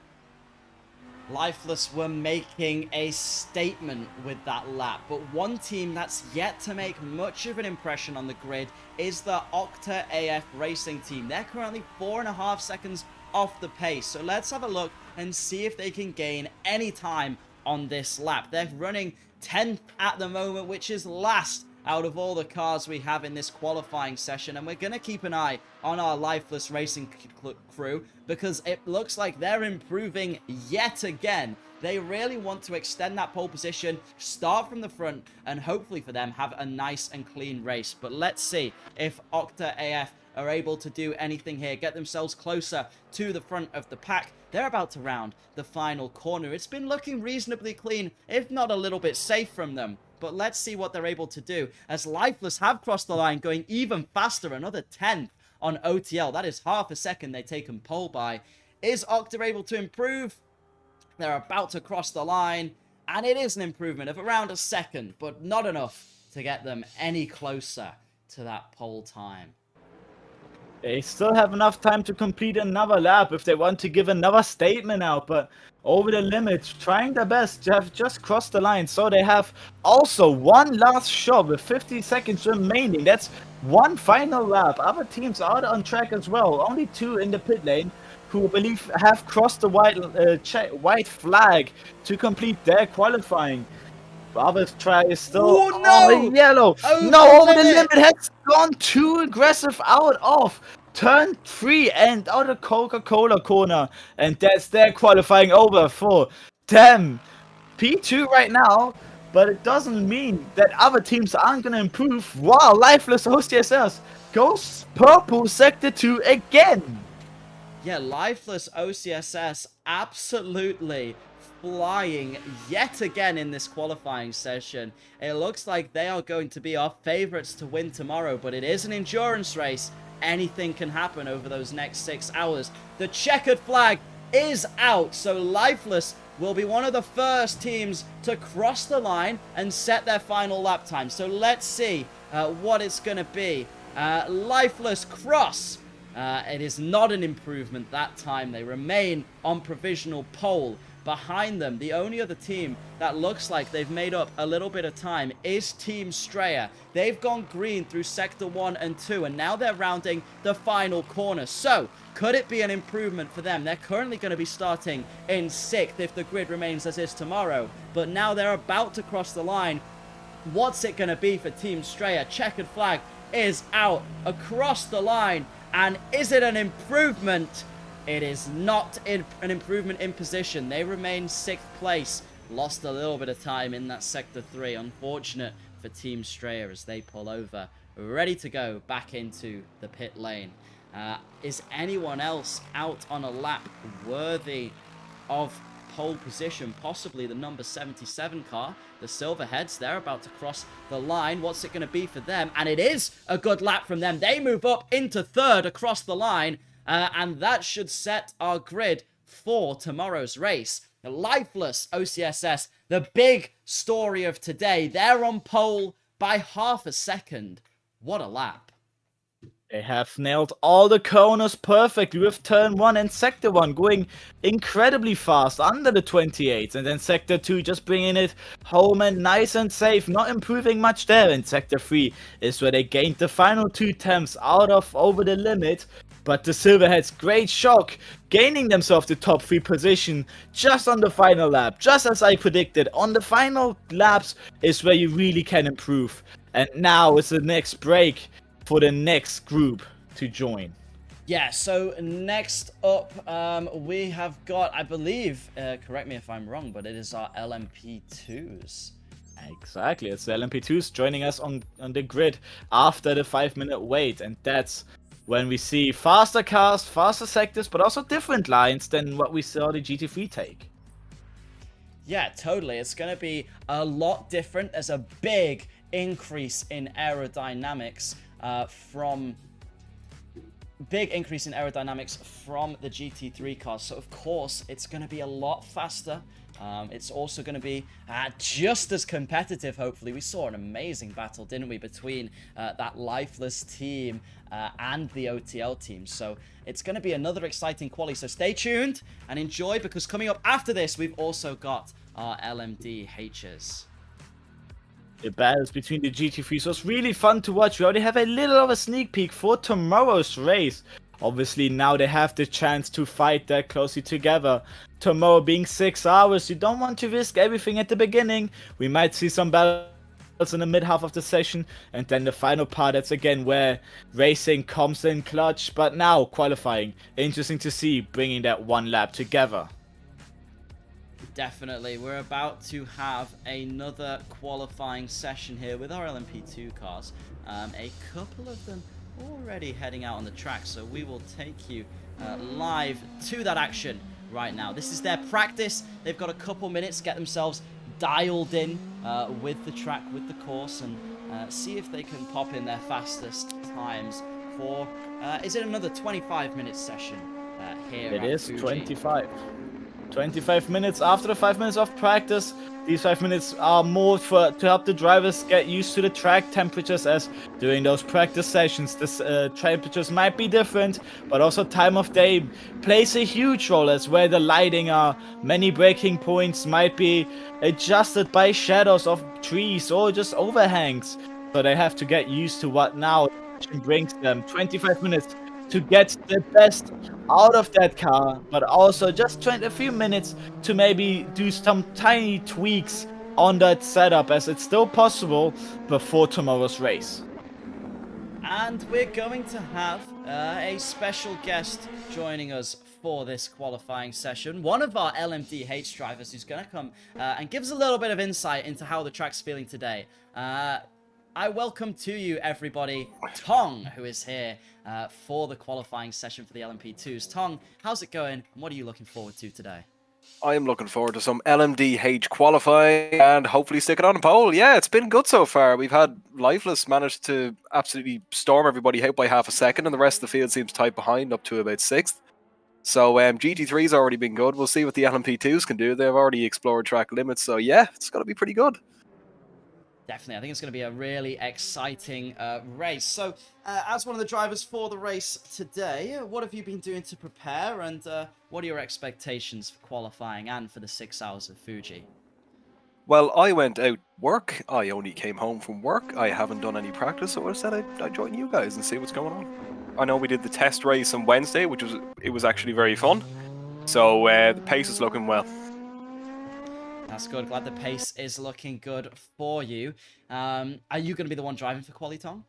Lifeless were making a statement with that lap, but one team that's yet to make much of an impression on the grid is the Octa AF Racing team. They're currently 4.5 seconds off the pace, so let's have a look and see if they can gain any time on this lap. They're running 10th at the moment, which is last out of all the cars we have in this qualifying session, and we're going to keep an eye on our Lifeless Racing crew because it looks like they're improving yet again. They really want to extend that pole position, start from the front, and hopefully for them have a nice and clean race. But let's see if Octa AF are able to do anything here, get themselves closer to the front of the pack. They're about to round the final corner. It's been looking reasonably clean, if not a little bit safe from them. But let's see what they're able to do, as Lifeless have crossed the line, going even faster, another 10th on OTL. That is half a second they've taken pole by. Is Octa able to improve? They're about to cross the line, and it is an improvement of around a second, but not enough to get them any closer to that pole time. They still have enough time to complete another lap if they want to give another statement out, but over the limit, trying their best to have just crossed the line. So they have also one last shot with 50 seconds remaining. That's one final lap. Other teams are on track as well. Only two in the pit lane who I believe have crossed the white flag to complete their qualifying. Others try is still yellow. Over the limit has gone too aggressive out of turn 3 and out of Coca-Cola corner, and that's their qualifying over for them. P2 right now, but it doesn't mean that other teams aren't gonna improve. Wow, Lifeless OCSS goes purple sector 2 again. Yeah, Lifeless OCSS absolutely flying yet again in this qualifying session. It looks like they are going to be our favorites to win tomorrow, but it is an endurance race. Anything can happen over those next 6 hours. The checkered flag is out, so Lifeless will be one of the first teams to cross the line and set their final lap time. So let's see what it's going to be. Lifeless cross. It is not an improvement that time. They remain on provisional pole. Behind them, the only other team that looks like they've made up a little bit of time is Team Straya. They've gone green through Sector 1 and 2, and now they're rounding the final corner. So, could it be an improvement for them? They're currently going to be starting in 6th if the grid remains as is tomorrow. But now they're about to cross the line. What's it going to be for Team Straya? Checkered flag is out across the line. And is it an improvement? It is not an improvement in position. They remain 6th place. Lost a little bit of time in that Sector 3. Unfortunate for Team Straya as they pull over. Ready to go back into the pit lane. Is anyone else out on a lap worthy of pole position, possibly the number 77 car. The Silverheads, they're about to cross the line. What's it going to be for them? And it is a good lap from them. They move up into third across the line, and that should set our grid for tomorrow's race. The lifeless OCSS, the big story of today. They're on pole by half a second. What a lap. They have nailed all the corners perfectly with turn 1 and sector 1 going incredibly fast under the 28s, and then sector 2 just bringing it home and nice and safe, not improving much there. And sector 3 is where they gained the final 2 temps out of over the limit, but the Silverheads, great shock, gaining themselves the top 3 position just on the final lap, just as I predicted. On the final laps is where you really can improve, and now is the next break for the next group to join. Yeah, so next up, we have got, I believe, correct me if I'm wrong, but it is our LMP2s. Exactly, it's the LMP2s joining us on the grid after the 5-minute wait, and that's when we see faster cars, faster sectors, but also different lines than what we saw the GT3 take. Yeah, totally. It's going to be a lot different. There's a big increase in aerodynamics from the GT3 cars. So of course it's going to be a lot faster. It's also going to be just as competitive, hopefully. We saw an amazing battle, didn't we, between that lifeless team and the OTL team. So it's going to be another exciting quali. So stay tuned and enjoy, because coming up after this, we've also got our LMDhs. The battles between the GT3s was really fun to watch. We already have a little of a sneak peek for tomorrow's race. Obviously, now they have the chance to fight that closely together. Tomorrow being 6 hours, you don't want to risk everything at the beginning. We might see some battles in the mid-half of the session, and then the final part, that's again where racing comes in clutch. But now, qualifying. Interesting to see, bringing that 1 lap together. Definitely. We're about to have another qualifying session here with our LMP2 cars. A couple of them already heading out on the track, so we will take you live to that action right now. This is their practice. They've got a couple minutes to get themselves dialed in with the track, with the course, and see if they can pop in their fastest times for, is it another 25-minute session here It at is Fuji? 25 minutes after the 5 minutes of practice. These 5 minutes are more to help the drivers get used to the track temperatures, as during those practice sessions the temperatures might be different, but also time of day plays a huge role, as where the lighting are. Many braking points might be adjusted by shadows of trees or just overhangs, so they have to get used to what now brings them. 25 minutes to get the best out of that car, but also just a few minutes to maybe do some tiny tweaks on that setup, as it's still possible before tomorrow's race. And we're going to have a special guest joining us for this qualifying session. One of our LMDh drivers who's going to come and give us a little bit of insight into how the track's feeling today. I welcome to you, everybody, Tong, who is here for the qualifying session for the LMP2s. Tong, how's it going, and what are you looking forward to today? I am looking forward to some LMDh qualifying and hopefully stick it on the pole. Yeah, it's been good so far. We've had Lifeless manage to absolutely storm everybody out by half a second, and the rest of the field seems tight behind up to about 6th. So GT3's already been good. We'll see what the LMP2s can do. They've already explored track limits, so yeah, it's going to be pretty good. Definitely. I think it's going to be a really exciting race. So, as one of the drivers for the race today, what have you been doing to prepare, and what are your expectations for qualifying and for the 6 hours of Fuji? Well, I went out work. I only came home from work. I haven't done any practice, so I said I'd join you guys and see what's going on. I know we did the test race on Wednesday, which was actually very fun. So the pace is looking well. That's good. Glad the pace is looking good for you. Are you going to be the one driving for Quali, Tom?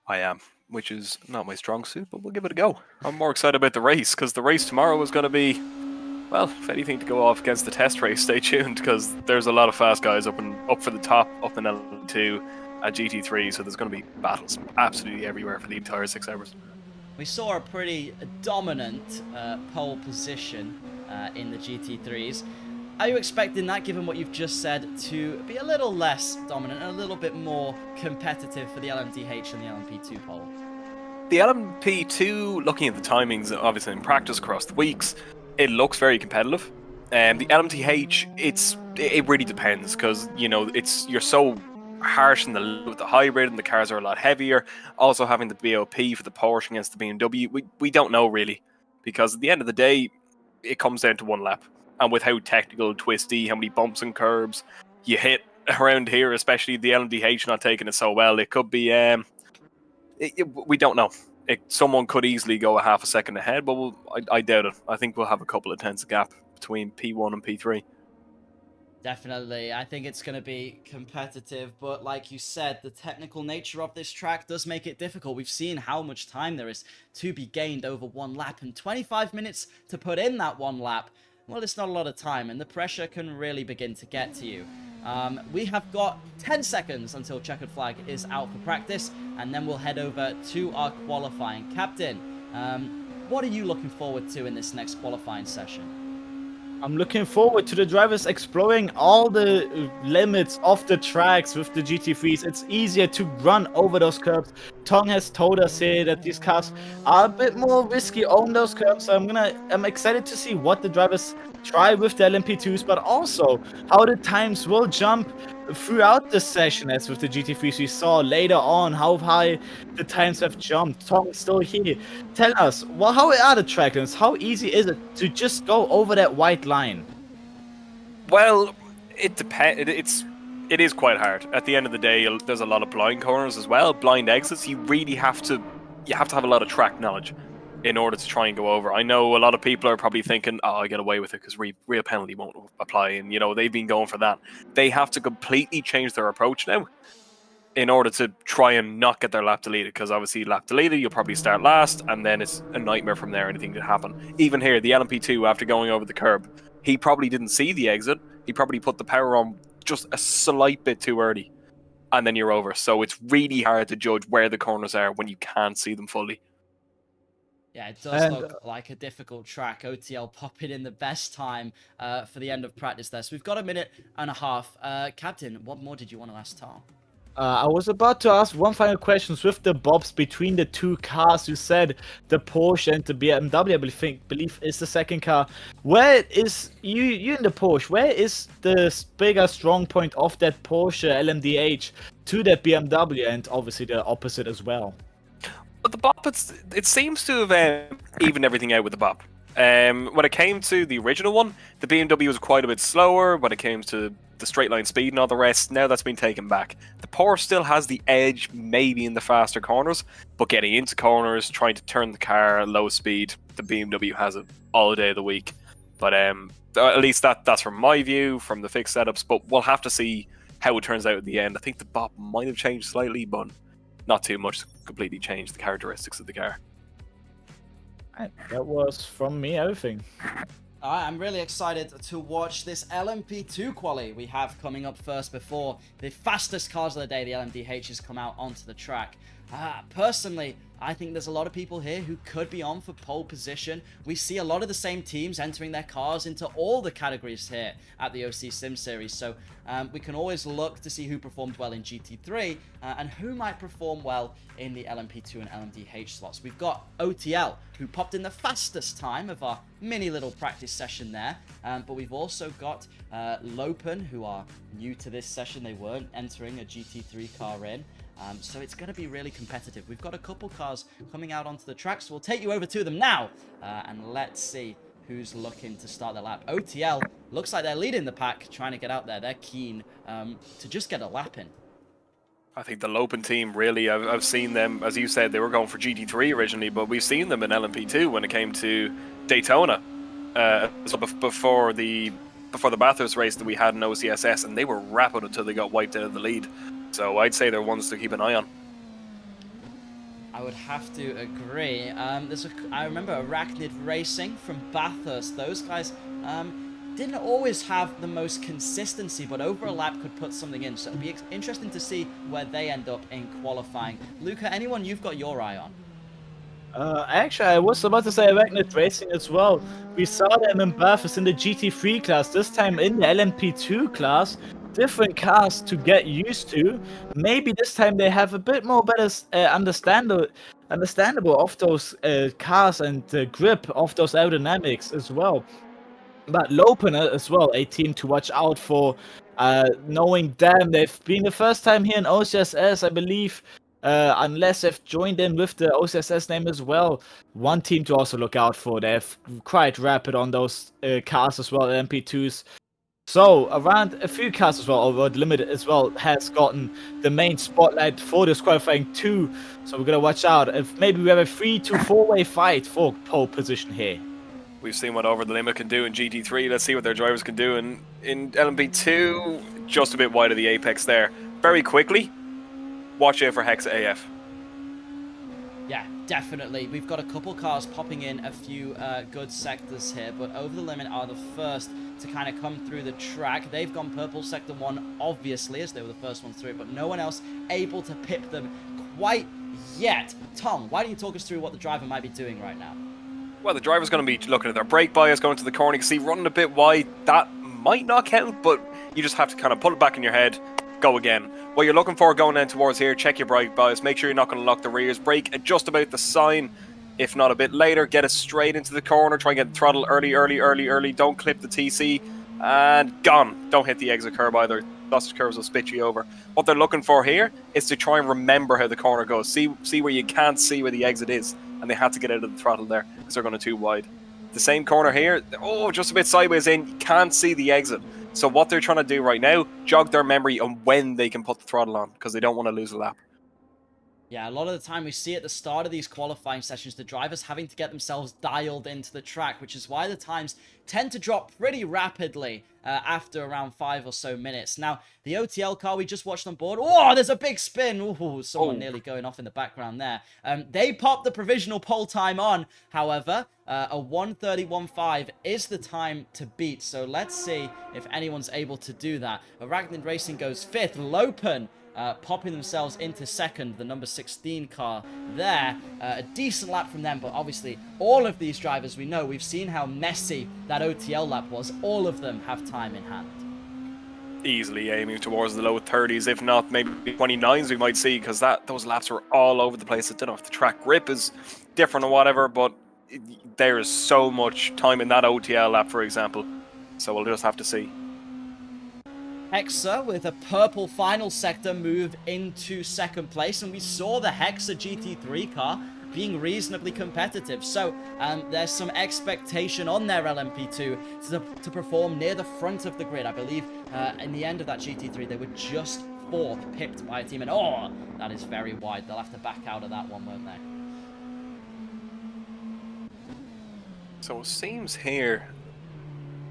I am, which is not my strong suit, but we'll give it a go. I'm more excited about the race, because the race tomorrow is going to be, well, if anything to go off against the test race, stay tuned, because there's a lot of fast guys up for the top, up in L2 at GT3, so there's going to be battles absolutely everywhere for the entire 6 hours. We saw a pretty dominant pole position in the GT3s. Are you expecting that, given what you've just said, to be a little less dominant and a little bit more competitive for the LMDh and the LMP2 pole? The LMP2, looking at the timings, obviously in practice across the weeks, it looks very competitive. And the LMDh, it really depends, because you're so harsh with the hybrid, and the cars are a lot heavier. Also having the BOP for the Porsche against the BMW, we don't know really, because at the end of the day, it comes down to one lap. And with how technical, twisty, how many bumps and curbs you hit around here, especially the LMDh not taking it so well, it could be. We don't know. Someone could easily go a half a second ahead, but I doubt it. I think we'll have a couple of tenths gap between P1 and P3. Definitely. I think it's going to be competitive, but like you said, the technical nature of this track does make it difficult. We've seen how much time there is to be gained over one lap, and 25 minutes to put in that one lap. Well, it's not a lot of time, and the pressure can really begin to get to you. We have got 10 seconds until checkered flag is out for practice, and then we'll head over to our qualifying. Captain, what are you looking forward to in this next qualifying session? I'm looking forward to the drivers exploring all the limits of the tracks with the GT3s. It's easier to run over those curbs. Tong has told us here that these cars are a bit more risky on those curbs. So I'm excited to see what the drivers try with the LMP2s, but also how the times will jump throughout the session, as with the GT3s we saw later on how high the times have jumped. Tom is still here. Tell us, well, how are the track limits? How easy is it to just go over that white line? Well, it depends. It is quite hard. At the end of the day, there's a lot of blind corners as well, blind exits. You really have to have a lot of track knowledge in order to try and go over. I know a lot of people are probably thinking, oh, I get away with it because real penalty won't apply, and they've been going for that. They have to completely change their approach now in order to try and not get their lap deleted, because obviously lap deleted, you'll probably start last, and then it's a nightmare from there. Anything could happen. Even here, the LMP2, after going over the curb, he probably didn't see the exit. He probably put the power on just a slight bit too early, and then you're over. So it's really hard to judge where the corners are when you can't see them fully. Yeah, it does look like a difficult track. OTL popping in the best time for the end of practice there. So we've got a minute and a half. Captain, what more did you want to ask Tom? I was about to ask one final question. With the bobs between the two cars, you said the Porsche and the BMW, I believe is the second car. Where is you in the Porsche? Where is the bigger strong point of that Porsche LMDh to that BMW, and obviously the opposite as well? But the bop, it seems to have evened everything out with the bop. When it came to the original one, the BMW was quite a bit slower when it came to the straight line speed and all the rest. Now that's been taken back. The Porsche still has the edge, maybe in the faster corners, but getting into corners, trying to turn the car at low speed, the BMW has it all day of the week. But at least that's from my view, from the fixed setups. But we'll have to see how it turns out at the end. I think the bop might have changed slightly, but not too much to completely change the characteristics of the car. That was from me, everything. I'm really excited to watch this LMP2 quali we have coming up first before the fastest cars of the day, the LMDhs, come out onto the track. Personally, I think there's a lot of people here who could be on for pole position. We see a lot of the same teams entering their cars into all the categories here at the OC Sim Series, so we can always look to see who performed well in GT3 and who might perform well in the LMP2 and LMDh slots. We've got OTL, who popped in the fastest time of our mini little practice session there, but we've also got Lopen, who are new to this session. They weren't entering a GT3 car in. So it's going to be really competitive. We've got a couple cars coming out onto the track, so we'll take you over to them now, and let's see who's looking to start the lap. OTL looks like they're leading the pack, trying to get out there. They're keen to just get a lap in. I think the Lopen team, really, I've seen them, as you said, they were going for GT3 originally, but we've seen them in LMP2 when it came to Daytona. So before the Bathurst race that we had in OCSS, and they were rapid until they got wiped out of the lead. So I'd say they're ones to keep an eye on. I would have to agree. I remember Arachnid Racing from Bathurst. Those guys didn't always have the most consistency, but over a lap could put something in. So it'll be interesting to see where they end up in qualifying. Luca, anyone you've got your eye on? Actually, I was about to say Arachnid Racing as well. We saw them in Bathurst in the GT3 class, this time in the LMP2 class. Different cars to get used to. Maybe this time they have a bit more better understandable of those cars and grip of those aerodynamics as well. But Lopen as well, a team to watch out for. Knowing them, they've been the first time here in OCSS, I believe. Unless they've joined in with the OCSS name as well. One team to also look out for. They're quite rapid on those cars as well, MP2s. So, around a few cars as well, over the Limited as well, has gotten the main spotlight for this qualifying too. So, we're going to watch out. If maybe we have a 3 to 4-way fight for pole position here. We've seen what Over the Limit can do in GT3. Let's see what their drivers can do in LMP2. Just a bit wide of the apex there. Very quickly, watch out for Hexa AF. Yeah, definitely. We've got a couple cars popping in a few good sectors here, but Over the Limit are the first to kind of come through the track. They've gone purple sector 1, obviously, as they were the first ones through it, but no one else able to pip them quite yet. Tom, why don't you talk us through what the driver might be doing right now? Well, the driver's going to be looking at their brake bias, going to the corner. You can see running a bit wide. That might not count, but you just have to kind of put it back in your head. Go again. What you're looking for going down towards here, check your brake bias. Make sure you're not going to lock the rears. Brake at just about the sign, if not a bit later. Get it straight into the corner. Try and get the throttle early. Don't clip the TC. And gone. Don't hit the exit curve either. Sausage curves will spit you over. What they're looking for here is to try and remember how the corner goes. See where you can't see where the exit is. And they had to get out of the throttle there because they're going too wide. The same corner here. Oh, just a bit sideways in. You can't see the exit. So what they're trying to do right now, jog their memory on when they can put the throttle on because they don't want to lose a lap. Yeah, a lot of the time we see at the start of these qualifying sessions, the drivers having to get themselves dialed into the track, which is why the times tend to drop pretty rapidly after around 5 or so minutes. Now, the OTL car we just watched on board, oh, there's a big spin. Ooh, someone nearly going off in the background there. They popped the provisional pole time on, however, a 1:31.5 is the time to beat. So let's see if anyone's able to do that. Arachnid Racing goes 5th. Lopen popping themselves into 2nd, the number 16 car there. A decent lap from them, but obviously all of these drivers, we know, we've seen how messy that OTL lap was. All of them have time in hand. Easily aiming towards the low 30s, if not maybe 29s we might see, because those laps were all over the place. I don't know if the track grip is different or whatever, but there is so much time in that OTL lap, for example. So we'll just have to see. Hexa with a purple final sector moved into 2nd place, and we saw the Hexa GT3 car being reasonably competitive. So there's some expectation on their LMP2 to perform near the front of the grid. I believe in the end of that GT3 they were just 4th, pipped by a team, and oh, that is very wide. They'll have to back out of that one, won't they? So it seems here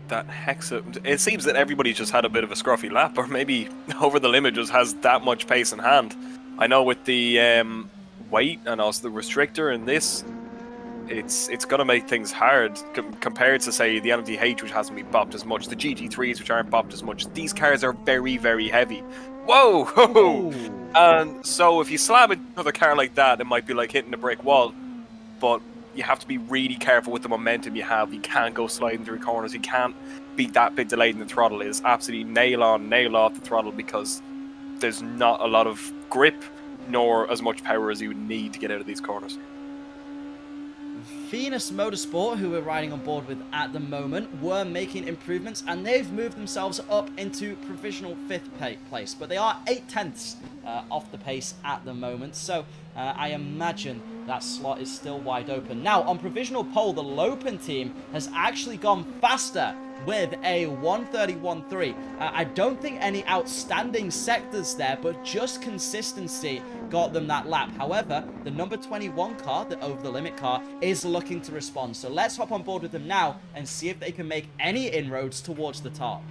that Hexa, it seems that everybody just had a bit of a scruffy lap, or maybe Over the Limit just has that much pace in hand. I know with the weight and also the restrictor in this, it's going to make things hard compared to, say, the LMDh, which hasn't been bopped as much, the GT3s, which aren't bopped as much. These cars are very, very heavy. Whoa! Ooh. And so if you slam another car like that, it might be like hitting a brick wall, but you have to be really careful with the momentum you have. You can't go sliding through corners. You can't be that bit delayed in the throttle. It is absolutely nail on, nail off the throttle, because there's not a lot of grip nor as much power as you would need to get out of these corners. Venus Motorsport, who we're riding on board with at the moment, were making improvements, and they've moved themselves up into provisional 5th place, but they are 8/10ths off the pace at the moment, so I imagine that slot is still wide open. Now, on provisional pole, the Lopen team has actually gone faster with a 1:31.3. I don't think any outstanding sectors there, but just consistency got them that lap. However, the number 21 car, the Over the Limit car, is looking to respond. So let's hop on board with them now and see if they can make any inroads towards the top.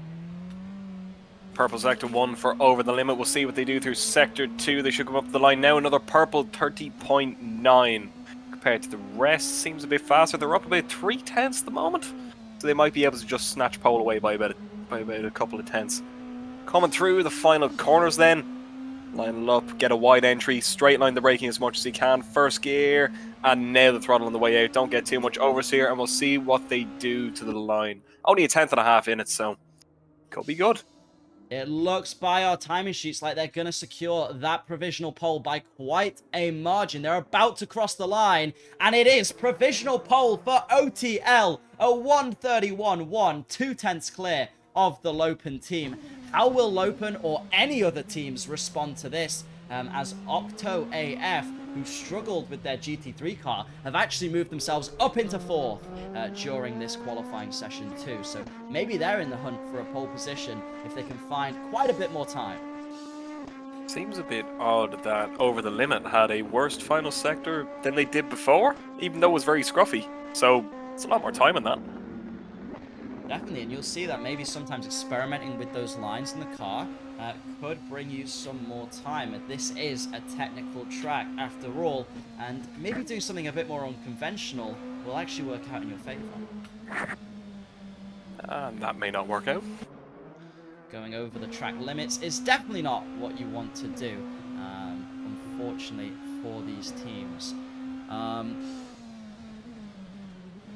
Purple sector 1 for Over the Limit. We'll see what they do through sector 2. They should come up the line now. Another purple 30.9 compared to the rest. Seems a bit faster. They're up about 3/10ths at the moment. So they might be able to just snatch pole away by about a couple of tenths. Coming through the final corners then. Line it up, get a wide entry, straight line the braking as much as you can. First gear, and nail the throttle on the way out. Don't get too much oversteer, and we'll see what they do to the line. Only a 10th in it, so could be good. It looks by our timing sheets like they're going to secure that provisional pole by quite a margin. They're about to cross the line, and it is provisional pole for OTL. A 1:31.1, 2/10 clear of the Lopen team. How will Lopen or any other teams respond to this? As Octo AF, who struggled with their GT3 car, have actually moved themselves up into 4th during this qualifying session too. So maybe they're in the hunt for a pole position if they can find quite a bit more time. Seems a bit odd that Over the Limit had a worse final sector than they did before, even though it was very scruffy. So it's a lot more time in that. Definitely, and you'll see that maybe sometimes experimenting with those lines in the car could bring you some more time. This is a technical track after all, and maybe doing something a bit more unconventional will actually work out in your favor. And that may not work out. Going over the track limits is definitely not what you want to do, unfortunately, for these teams.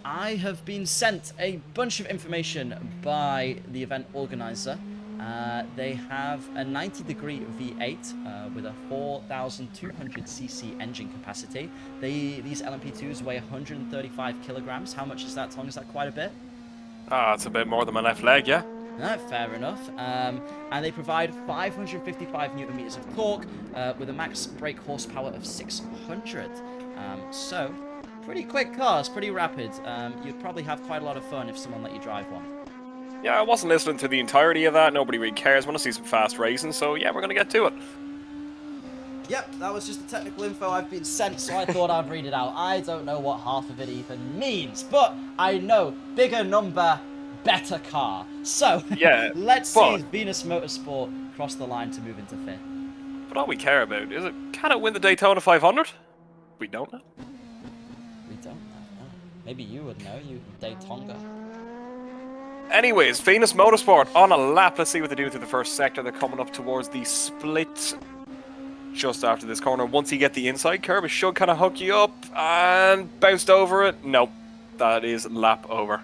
I have been sent a bunch of information by the event organizer. They have a 90-degree V8 with a 4,200cc engine capacity. These LMP2s weigh 135 kilograms. How much is that, Tom? Is that quite a bit? It's a bit more than my left leg, yeah. Fair enough. And they provide 555 newton meters of torque with a max brake horsepower of 600. So, pretty quick cars, pretty rapid. You'd probably have quite a lot of fun if someone let you drive one. Yeah, I wasn't listening to the entirety of that. Nobody really cares. I want to see some fast racing, so yeah, we're going to get to it. Yep, that was just the technical info I've been sent, so I thought I'd read it out. I don't know what half of it even means, but I know bigger number, better car. So, yeah, let's see Venus Motorsport cross the line to move into 5th. But all we care about is can it win the Daytona 500? We don't know. We don't know. No. Maybe you would know, you Daytonga. Anyways, Venus Motorsport on a lap. Let's see what they do through the first sector. They're coming up towards the split just after this corner. Once you get the inside curve, it should kind of hook you up and bounced over it. Nope, that is lap over.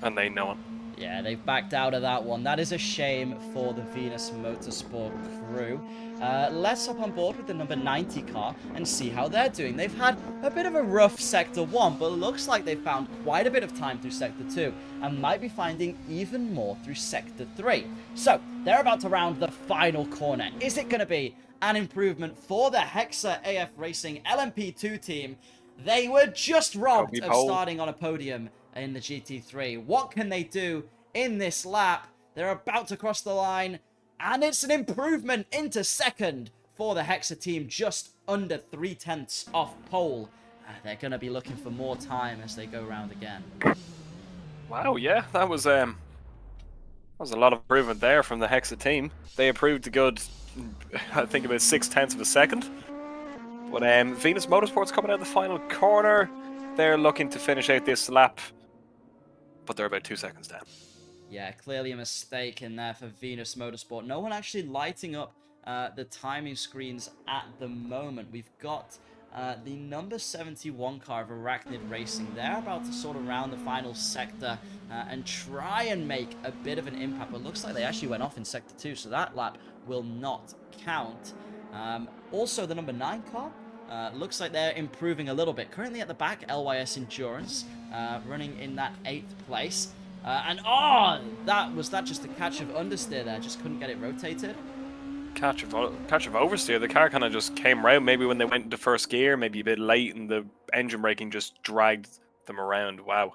And they know it. Yeah, they've backed out of that one. That is a shame for the Venus Motorsport crew. Let's hop on board with the number 90 car and see how they're doing. They've had a bit of a rough Sector 1, but it looks like they've found quite a bit of time through Sector 2 and might be finding even more through Sector 3. So, they're about to round the final corner. Is it going to be an improvement for the Hexa AF Racing LMP2 team? They were just robbed of starting on a podium in the GT3. What can they do in this lap? They're about to cross the line, and it's an improvement into 2nd for the Hexa team, just under 3/10 off pole. They're going to be looking for more time as they go round again. Wow, yeah, that was a lot of improvement there from the Hexa team. They improved a good, I think, about 0.6 of a second. But Venus Motorsport's coming out the final corner. They're looking to finish out this lap, but they're about 2 seconds down. Yeah, clearly a mistake in there for Venus Motorsport. No one actually lighting up the timing screens at the moment. We've got the number 71 car of Arachnid Racing. They're about to sort of round the final sector and try and make a bit of an impact. But it looks like they actually went off in Sector 2, so that lap will not count. Also, the number 9 car. Looks like they're improving a little bit. Currently at the back, LYS Endurance, running in that 8th place. Was that just a catch of understeer there? Just couldn't get it rotated? Catch of oversteer. The car kind of just came around. Maybe when they went into first gear, maybe a bit late, and the engine braking just dragged them around. Wow.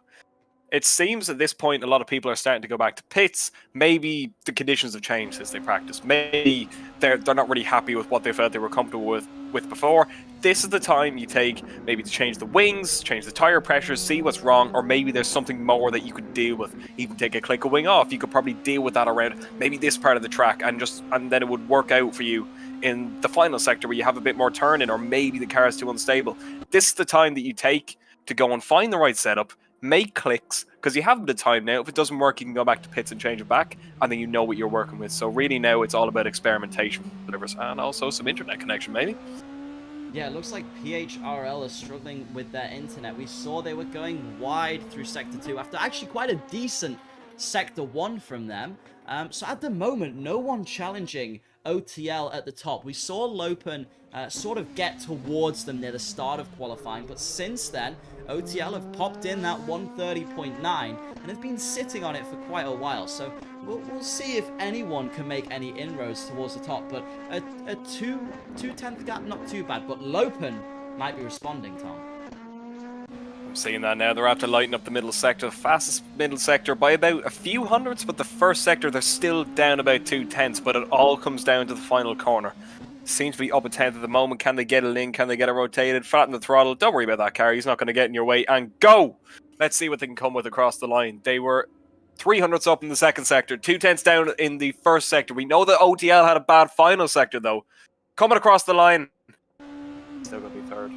It seems at this point a lot of people are starting to go back to pits. Maybe the conditions have changed since they practiced. Maybe they're not really happy with what they felt they were comfortable with before. This is the time you take maybe to change the wings, change the tire pressures, see what's wrong, or maybe there's something more that you could deal with. Even take a click of wing off. You could probably deal with that around maybe this part of the track, and then it would work out for you in the final sector where you have a bit more turning, or maybe the car is too unstable. This is the time that you take to go and find the right setup, make clicks, because you have the time now. If it doesn't work, you can go back to pits and change it back, and then you know what you're working with. So really now it's all about experimentation, and also some internet connection, maybe. Yeah, it looks like PHRL is struggling with their internet. We saw they were going wide through Sector 2 after actually quite a decent Sector 1 from them. So at the moment, no one challenging OTL at the top. We saw Lopen sort of get towards them near the start of qualifying, but since then, OTL have popped in that 130.9 and have been sitting on it for quite a while. So we'll see if anyone can make any inroads towards the top. But a 2/10 gap, not too bad. But Lopen might be responding, Tom. I'm seeing that now. They're after lighting up the middle sector, the fastest middle sector by about a few hundredths, but the first sector they're still down about 2/10, but it all comes down to the final corner. Seems to be up a tenth at the moment. Can they get it in? Can they get it rotated? Flatten the throttle. Don't worry about that car. He's not going to get in your way. And go! Let's see what they can come with across the line. They were 300ths up in the second sector, 2/10 down in the first sector. We know that OTL had a bad final sector, though. Coming across the line. Still going to be third.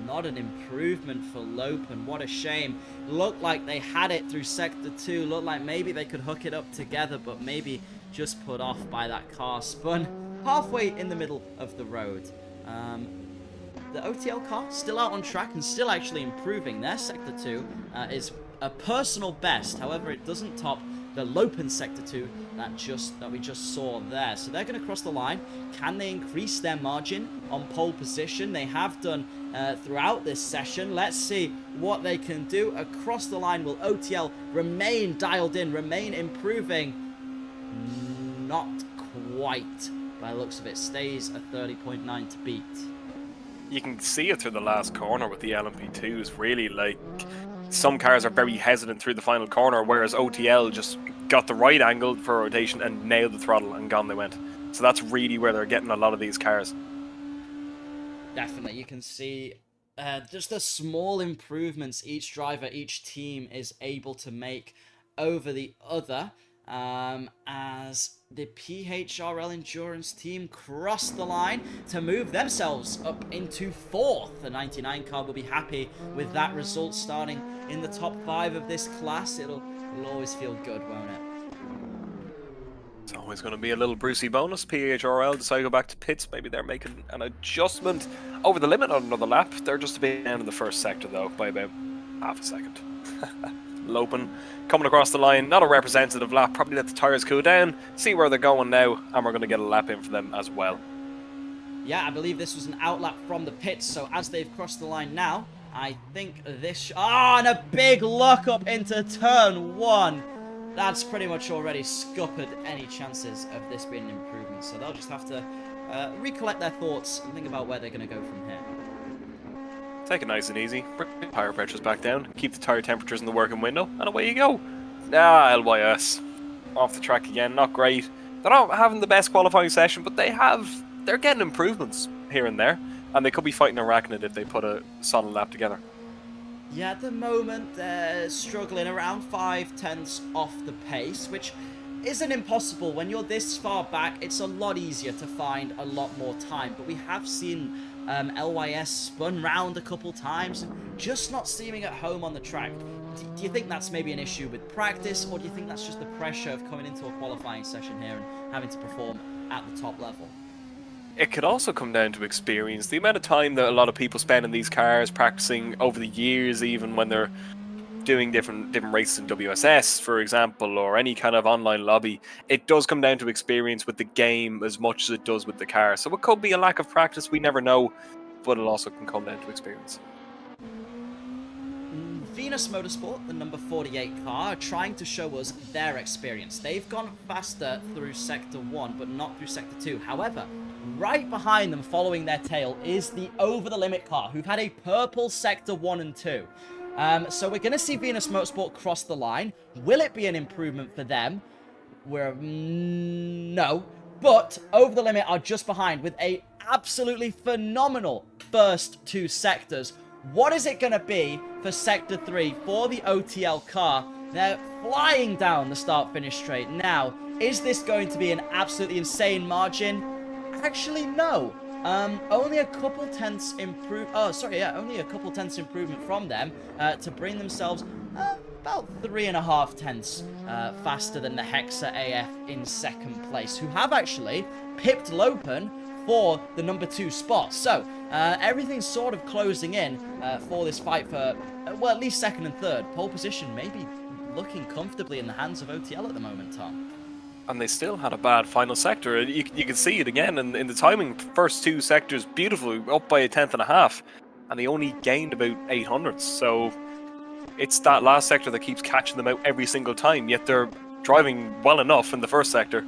Not an improvement for Lopen. What a shame. Looked like they had it through Sector 2. Looked like maybe they could hook it up together, but maybe just put off by that car. Spun halfway in the middle of the road. The OTL car still out on track and still actually improving. Their Sector 2 is a personal best. However, it doesn't top the Lopen Sector 2 that we just saw there. So they're going to cross the line. Can they increase their margin on pole position? They have done throughout this session. Let's see what they can do. Across the line, will OTL remain dialed in, remain improving? Not quite. By the looks of it, stays a 30.9 to beat. You can see it through the last corner with the LMP2s, really. Like, some cars are very hesitant through the final corner, whereas OTL just got the right angle for rotation and nailed the throttle and gone they went. So that's really where they're getting a lot of these cars. Definitely, you can see just the small improvements each driver, each team is able to make over the other, as the PHRL Endurance team cross the line to move themselves up into fourth. The 99 car will be happy with that result, starting in the top 5 of this class. It'll always feel good, won't it? It's always going to be a little Brucey bonus. PHRL decide to go back to pits. Maybe they're making an adjustment over the limit on another lap. They're just a bit down in the first sector, though, by about half a second. Lopen coming across the line, not a representative lap. Probably let the tyres cool down, see where they're going now, and we're going to get a lap in for them as well. Yeah, I believe this was an outlap from the pits, so as they've crossed the line now, I think this... and a big lock up into turn 1. That's pretty much already scuppered any chances of this being an improvement, so they'll just have to recollect their thoughts and think about where they're going to go from here. Take it nice and easy, bring the tire pressures back down, keep the tire temperatures in the working window, and away you go. LYS. Off the track again, not great. They're not having the best qualifying session, but they're getting improvements here and there, and they could be fighting Arachnid if they put a solid lap together. Yeah, at the moment, they're struggling around 5/10 off the pace, which isn't impossible. When you're this far back, it's a lot easier to find a lot more time, but we have seen LYS spun round a couple times, just not seeming at home on the track. Do you think that's maybe an issue with practice, or do you think that's just the pressure of coming into a qualifying session here and having to perform at the top level? It could also come down to experience. The amount of time that a lot of people spend in these cars, practicing over the years, even when they're doing different races in WSS, for example, or any kind of online lobby, it does come down to experience with the game as much as it does with the car. So it could be a lack of practice, we never know, but it also can come down to experience. Venus Motorsport, the number 48 car, are trying to show us their experience. They've gone faster through Sector 1, but not through Sector 2. However, right behind them, following their tail, is the over-the-limit car, who've had a purple Sector 1 and 2. So we're going to see Venus Motorsport cross the line. Will it be an improvement for them? No. But Over the Limit are just behind with a absolutely phenomenal first 2 sectors. What is it going to be for Sector 3 for the OTL car? They're flying down the start-finish straight. Now, is this going to be an absolutely insane margin? Actually, no. Only a couple tenths only a couple tenths improvement from them to bring themselves about 3.5 tenths faster than the Hexa AF in second place, who have actually pipped Lopen for the number 2 spot. So everything's sort of closing in for this fight for, well, at least second and third. Pole position maybe looking comfortably in the hands of OTL at the moment, Tom. And they still had a bad final sector. You can see it again in the timing. First 2 sectors beautifully, up by 1.5 and they only gained about 800s. So it's that last sector that keeps catching them out every single time, yet they're driving well enough in the first sector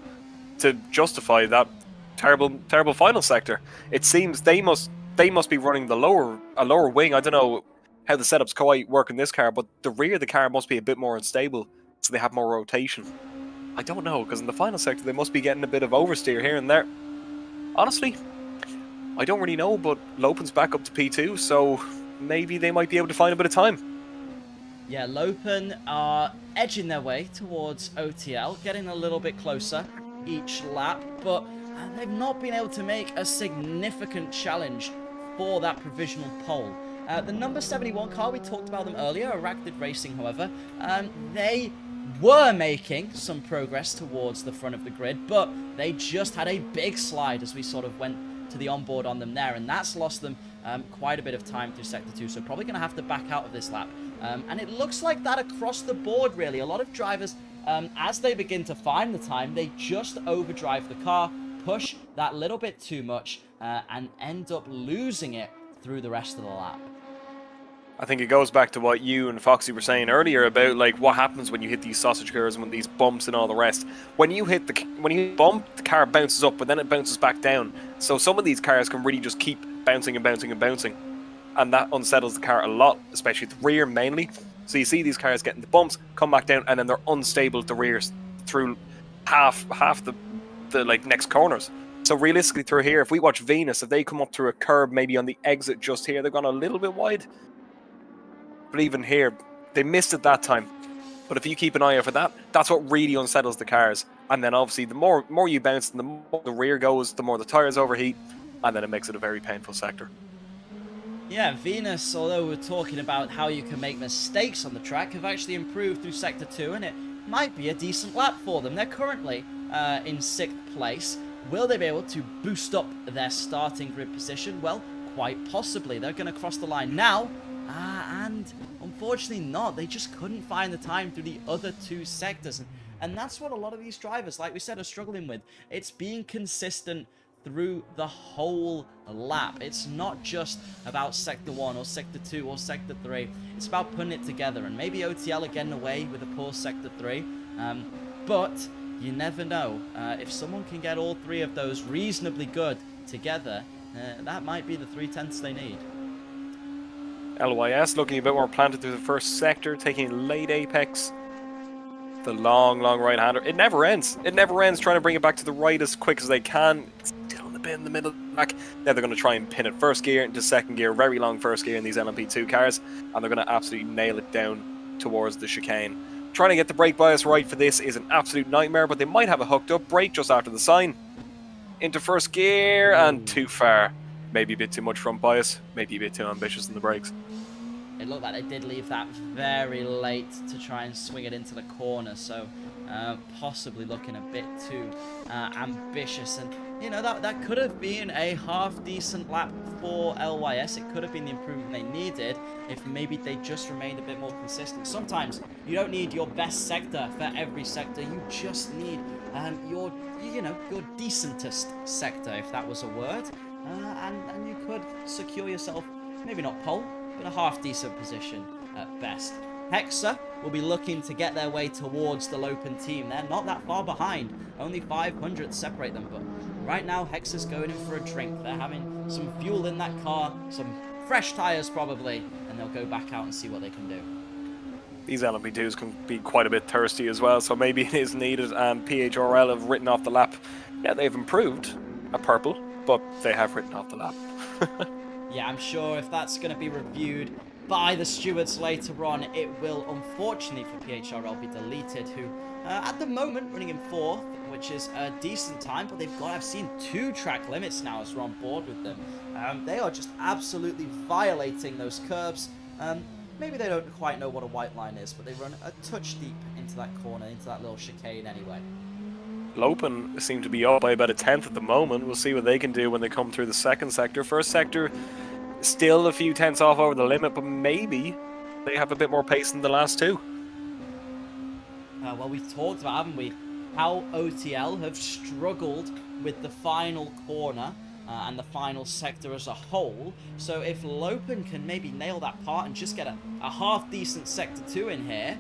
to justify that terrible final sector. It seems they must be running a lower wing. I don't know how the setups quite work in this car, but the rear of the car must be a bit more unstable, so they have more rotation. I don't know, because in the final sector they must be getting a bit of oversteer here and there. Honestly, I don't really know, but Lopen's back up to P2, so maybe they might be able to find a bit of time. Yeah, Lopen are edging their way towards OTL, getting a little bit closer each lap, but they've not been able to make a significant challenge for that provisional pole. The number 71 car, we talked about them earlier, Trak Racing, however, they were making some progress towards the front of the grid, but they just had a big slide as we sort of went to the onboard on them there, and that's lost them quite a bit of time through Sector 2, so probably going to have to back out of this lap. And it looks like that across the board, really. A lot of drivers, as they begin to find the time, they just overdrive the car, push that little bit too much, and end up losing it through the rest of the lap. I think it goes back to what you and Foxy were saying earlier about like what happens when you hit these sausage cars and when these bumps and all the rest. When you bump, the car bounces up, but then it bounces back down. So some of these cars can really just keep bouncing and bouncing and bouncing, and that unsettles the car a lot, especially the rear mainly. So you see these cars getting the bumps, come back down, and then they're unstable at the rear through half the like next corners. So realistically through here, if we watch Venus, if they come up through a curb maybe on the exit just here, they're gone a little bit wide. But even here, they missed it that time. But if you keep an eye out for that, that's what really unsettles the cars. And then obviously the more you bounce and the more the rear goes, the more the tires overheat, and then it makes it a very painful sector. Yeah, Venus, although we're talking about how you can make mistakes on the track, have actually improved through Sector 2, and it might be a decent lap for them. They're currently in 6th place. Will they be able to boost up their starting grid position? Well, quite possibly. They're going to cross the line now. And unfortunately not. They just couldn't find the time through the other 2 sectors. And that's what a lot of these drivers, like we said, are struggling with. It's being consistent through the whole lap. It's not just about Sector 1 or Sector 2 or Sector 3. It's about putting it together. And maybe OTL are getting away with a poor Sector 3. But you never know. If someone can get all 3 of those reasonably good together, that might be the 3 tenths they need. LYS looking a bit more planted through the first sector, taking late apex. The long right-hander. It never ends. It never ends trying to bring it back to the right as quick as they can. It's still in the bit in the middle of the back. Now they're going to try and pin it first gear into second gear, very long first gear in these LMP2 cars, and they're going to absolutely nail it down towards the chicane. Trying to get the brake bias right for this is an absolute nightmare, but they might have a hooked up brake just after the sign. Into first gear, and too far. Maybe a bit too much front bias, maybe a bit too ambitious in the brakes. It looked like they did leave that very late to try and swing it into the corner, so possibly looking a bit too ambitious. And, you know, that could have been a half-decent lap for LYS. It could have been the improvement they needed if maybe they just remained a bit more consistent. Sometimes you don't need your best sector for every sector. You just need your decentest sector, if that was a word. And you could secure yourself, maybe not pole, but a half-decent position at best. Hexa will be looking to get their way towards the Lopen team. They're not that far behind. Only 500 separate them, but right now Hexa's going in for a drink. They're having some fuel in that car, some fresh tyres probably, and they'll go back out and see what they can do. These LMP2s can be quite a bit thirsty as well, so maybe it is needed, and PHRL have written off the lap. Yeah, they've improved a purple, but they have written off the lap. Yeah, I'm sure if that's going to be reviewed by the stewards later on, it will unfortunately for PHRL be deleted, who at the moment running in 4th, which is a decent time, but I've seen 2 track limits now as we're on board with them. They are just absolutely violating those curbs. Maybe they don't quite know what a white line is, but they run a touch deep into that corner, into that little chicane anyway. Lopen seem to be up by about a 10th at the moment. We'll see what they can do when they come through the second sector. First sector, still a few tenths off over the limit, but maybe they have a bit more pace than the last 2. Well, we've talked about, haven't we, how OTL have struggled with the final corner and the final sector as a whole. So if Lopen can maybe nail that part and just get a half-decent sector 2 in here,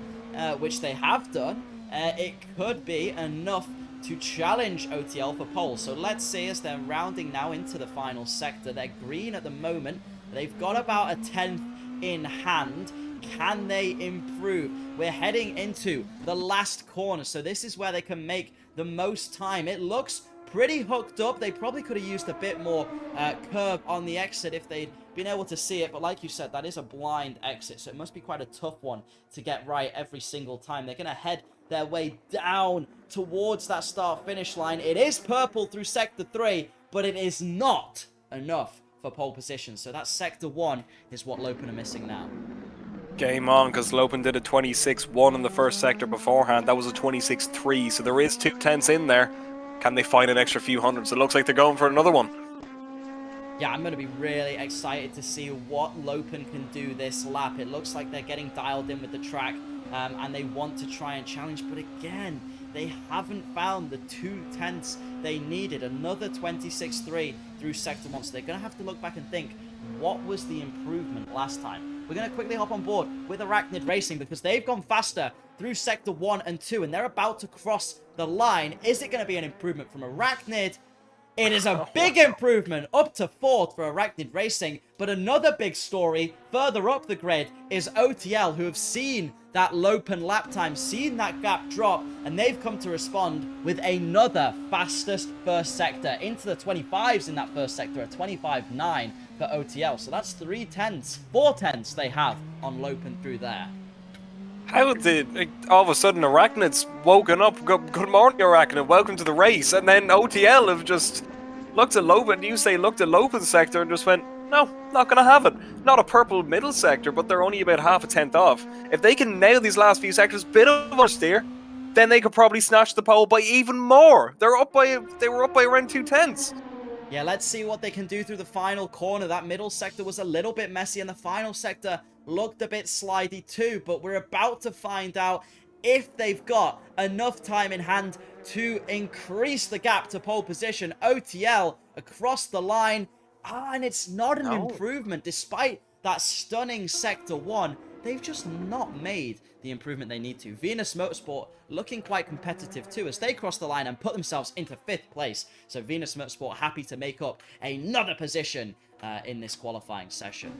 which they have done, it could be enough to challenge OTL for pole. So let's see, as they're rounding now into the final sector, they're green at the moment. They've got about a 10th in hand. Can they improve? We're heading into the last corner, so this is where they can make the most time. It looks pretty hooked up. They probably could have used a bit more curb on the exit if they'd been able to see it, but like you said, that is a blind exit, so it must be quite a tough one to get right every single time. They're going to head their way down towards that start-finish line. It is purple through Sector 3, but it is not enough for pole position, so that Sector 1 is what Lopen are missing now. Game on, because Lopen did a 26-1 in the first sector beforehand. That was a 26-3, so there is 2 tenths in there. Can they find an extra few hundreds? It looks like they're going for another one. Yeah, I'm going to be really excited to see what Lopen can do this lap. It looks like they're getting dialed in with the track, and they want to try and challenge, but again, they haven't found the 2 tenths they needed. Another 26-3 through Sector 1, so they're going to have to look back and think, what was the improvement last time? We're going to quickly hop on board with Arachnid Racing because they've gone faster through Sector 1 and 2, and they're about to cross the line. Is it going to be an improvement from Arachnid? It is a big improvement, up to 4th for Arachnid Racing, but another big story further up the grid is OTL, who have seen that Lopen lap time, seen that gap drop, and they've come to respond with another fastest first sector into the 25s in that first sector, a 25.9 for OTL. So that's 4 tenths they have on Lopen through there. How did all of a sudden Arachnid's woken up? Good morning, Arachnid. Welcome to the race. And then OTL have just looked at Lopen. You say looked at Lopen's sector and just went, no, not going to have it. Not a purple middle sector, but they're only about half a tenth off. If they can nail these last few sectors, bit of a steer, then they could probably snatch the pole by even more. They were up by around 2 tenths. Yeah, let's see what they can do through the final corner. That middle sector was a little bit messy, and the final sector looked a bit slidey too, but we're about to find out if they've got enough time in hand to increase the gap to pole position. OTL across the line, and it's not an improvement despite that stunning Sector 1. They've just not made the improvement they need to. Venus Motorsport looking quite competitive too as they cross the line and put themselves into 5th place. So Venus Motorsport happy to make up another position in this qualifying session.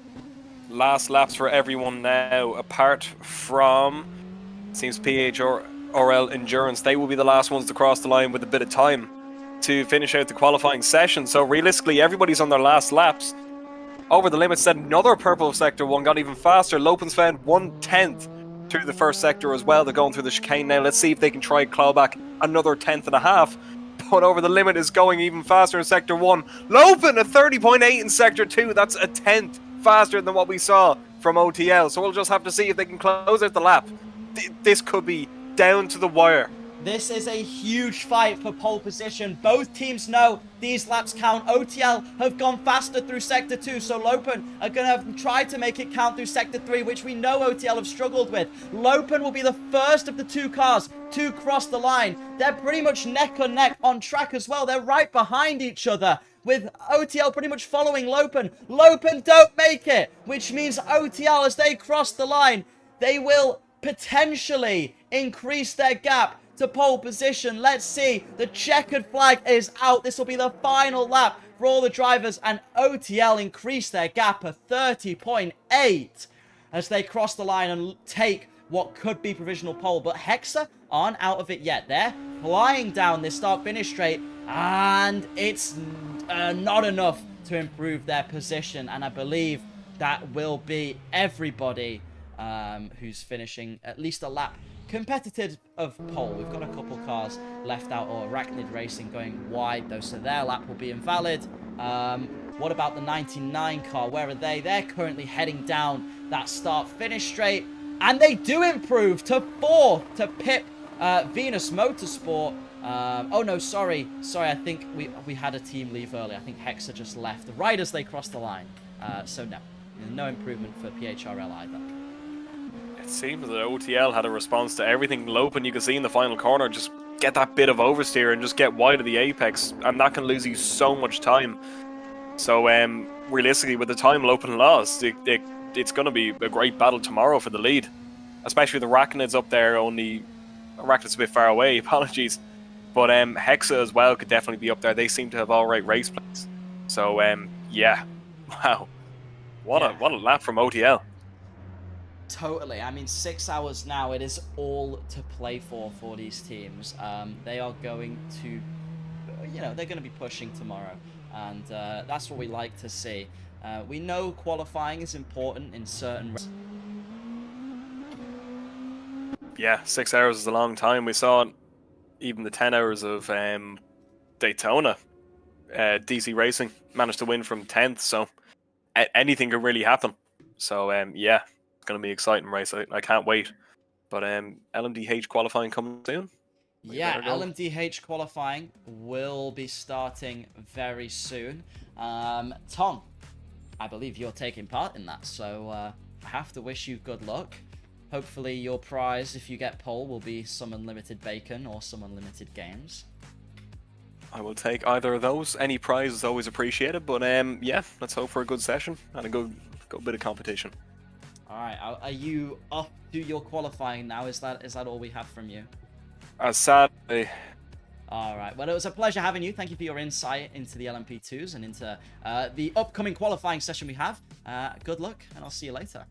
Last laps for everyone now, apart from, it seems PHRL Endurance. They will be the last ones to cross the line with a bit of time to finish out the qualifying session. So realistically, everybody's on their last laps. Over the limits, then another purple Sector 1 got even faster. Lopen's found 1 tenth through the first sector as well. They're going through the chicane now. Let's see if they can try claw back another 10.5. But over the limit is going even faster in Sector 1. Lopen a 30.8 in Sector 2. That's a tenth faster than what we saw from OTL. So we'll just have to see if they can close out the lap. This could be down to the wire. This is a huge fight for pole position. Both teams know these laps count. OTL have gone faster through Sector 2, so Lopen are going to try to make it count through Sector 3, which we know OTL have struggled with. Lopen will be the first of the 2 cars to cross the line. They're pretty much neck and neck on track as well. They're right behind each other, with OTL pretty much following Lopen. Lopen don't make it, which means OTL, as they cross the line, they will potentially increase their gap to pole position. Let's see. The checkered flag is out. This will be the final lap for all the drivers, and OTL increase their gap a 30.8 as they cross the line and take what could be provisional pole. But Hexa aren't out of it yet. They're flying down this start-finish straight, and it's not enough to improve their position. And I believe that will be everybody who's finishing at least a lap competitive of pole. We've got a couple cars left out, or Arachnid Racing going wide though, so their lap will be invalid. What about the 99 car? Where are they? They're currently heading down that start-finish straight, and they do improve to 4th to pip Venus Motorsport. Oh no, sorry, I think we had a team leave early. I think Hexa just left right as they crossed the line. So no improvement for PHRL either. It seems that OTL had a response to everything. Lopen, you can see in the final corner, just get that bit of oversteer and just get wide of the apex. I'm not going to lose you so much time. So realistically, with the time Lopen lost, it's going to be a great battle tomorrow for the lead. Especially with the Arachnids up there, only Arachnid's a bit far away, apologies. But Hexa as well could definitely be up there. They seem to have alright race plans. So yeah, wow. What a lap from OTL. Totally. I mean, 6 hours now, it is all to play for these teams. They are going to, they're going to be pushing tomorrow. And that's what we like to see. We know qualifying is important in certain... Yeah, 6 hours is a long time. We saw even the 10 hours of Daytona. DC Racing managed to win from 10th, so anything could really happen. So, yeah, it's going to be an exciting race. I can't wait. But LMDh qualifying coming soon? Yeah, LMDh qualifying will be starting very soon. Tom, I believe you're taking part in that, so I have to wish you good luck. Hopefully your prize, if you get pole, will be some unlimited bacon or some unlimited games. I will take either of those. Any prize is always appreciated, but yeah, let's hope for a good session and a good bit of competition. Alright, are you up to your qualifying now? Is that all we have from you? Sadly. Alright, well, it was a pleasure having you. Thank you for your insight into the LMP2s and into the upcoming qualifying session we have. Good luck, and I'll see you later.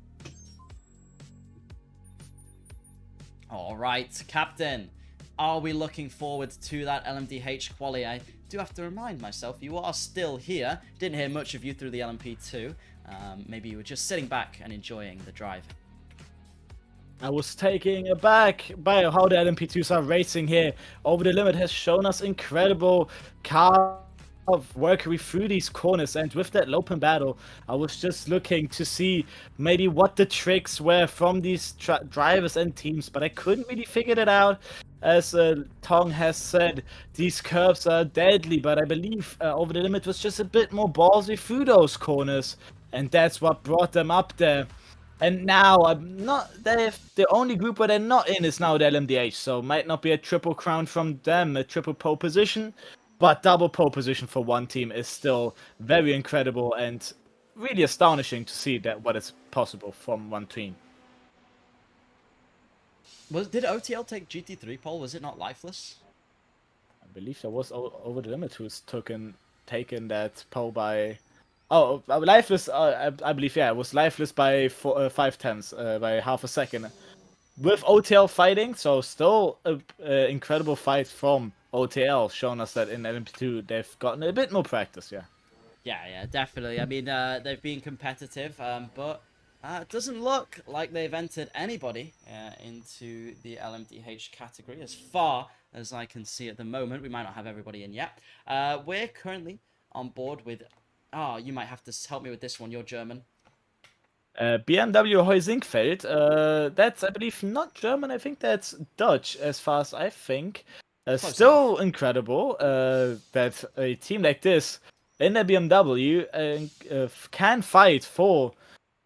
Alright, Captain. Are we looking forward to that LMDh quali? I do have to remind myself, you are still here. Didn't hear much of you through the LMP2. Maybe you were just sitting back and enjoying the drive. I was taken aback by how the LMP2s are racing here. Over the Limit has shown us incredible car of workery through these corners, and with that Lopen battle, I was just looking to see maybe what the tricks were from these drivers and teams, but I couldn't really figure it out. As Tong has said, these curves are deadly, but I believe Over the Limit was just a bit more ballsy through those corners, and that's what brought them up there. And now the only group where they're not in is now the LMDh, so might not be a triple crown from them, a triple pole position, but double pole position for one team is still very incredible and really astonishing to see that what is possible from one team. Did OTL take GT3 pole? Was it not Lifeless? I believe there was Over the Limit who's taken that pole by... Oh, Lifeless, I believe, yeah, it was Lifeless by 5/10, by half a second. With OTL fighting, so still an incredible fight from OTL, showing us that in LMP2 they've gotten a bit more practice, yeah. Yeah, definitely. I mean, they've been competitive, but it doesn't look like they've entered anybody into the LMDh category, as far as I can see at the moment. We might not have everybody in yet. We're currently on board with... Oh, you might have to help me with this one. You're German. BMW Heusinkfeld. That's, I believe, not German. I think that's Dutch, as far as I think. Still incredible that a team like this in the BMW can fight for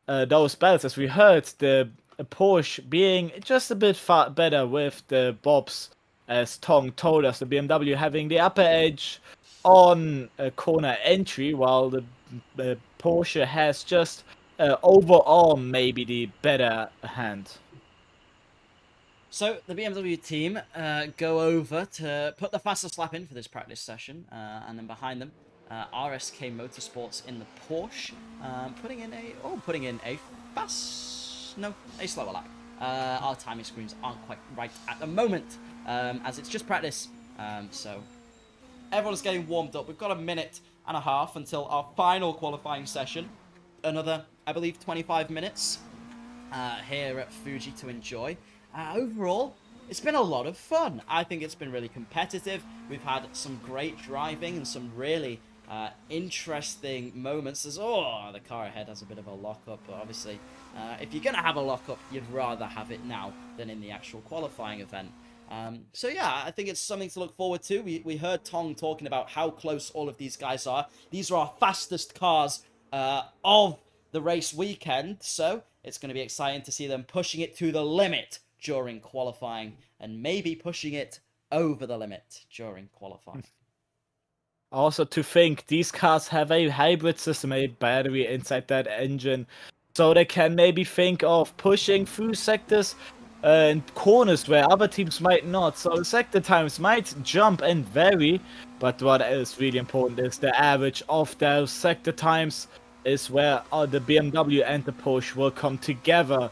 those battles. As we heard, the Porsche being just a bit far better with the bobs, as Tong told us. The BMW having the upper edge on a corner entry, while the Porsche has just overall maybe the better hand. So the BMW team go over to put the fastest lap in for this practice session, and then behind them, RSK Motorsports in the Porsche, putting in a slower lap. Our timing screens aren't quite right at the moment, as it's just practice, so everyone's getting warmed up. We've got a minute and a half until our final qualifying session. another, I believe, 25 minutes here at Fuji to enjoy. Overall, it's been a lot of fun. I think it's been really competitive. We've had some great driving and some really interesting moments. There's, the car ahead has a bit of a lockup, but obviously, if you're going to have a lockup, you'd rather have it now than in the actual qualifying event. So yeah, I think it's something to look forward to. We heard Tong talking about how close all of these guys are. These are our fastest cars of the race weekend, so it's going to be exciting to see them pushing it to the limit during qualifying and maybe pushing it over the limit during qualifying. Also, to think these cars have a hybrid system, a battery inside that engine, so they can maybe think of pushing through sectors and corners where other teams might not. So the sector times might jump and vary, but what is really important is the average of those sector times is where the BMW and the Porsche will come together,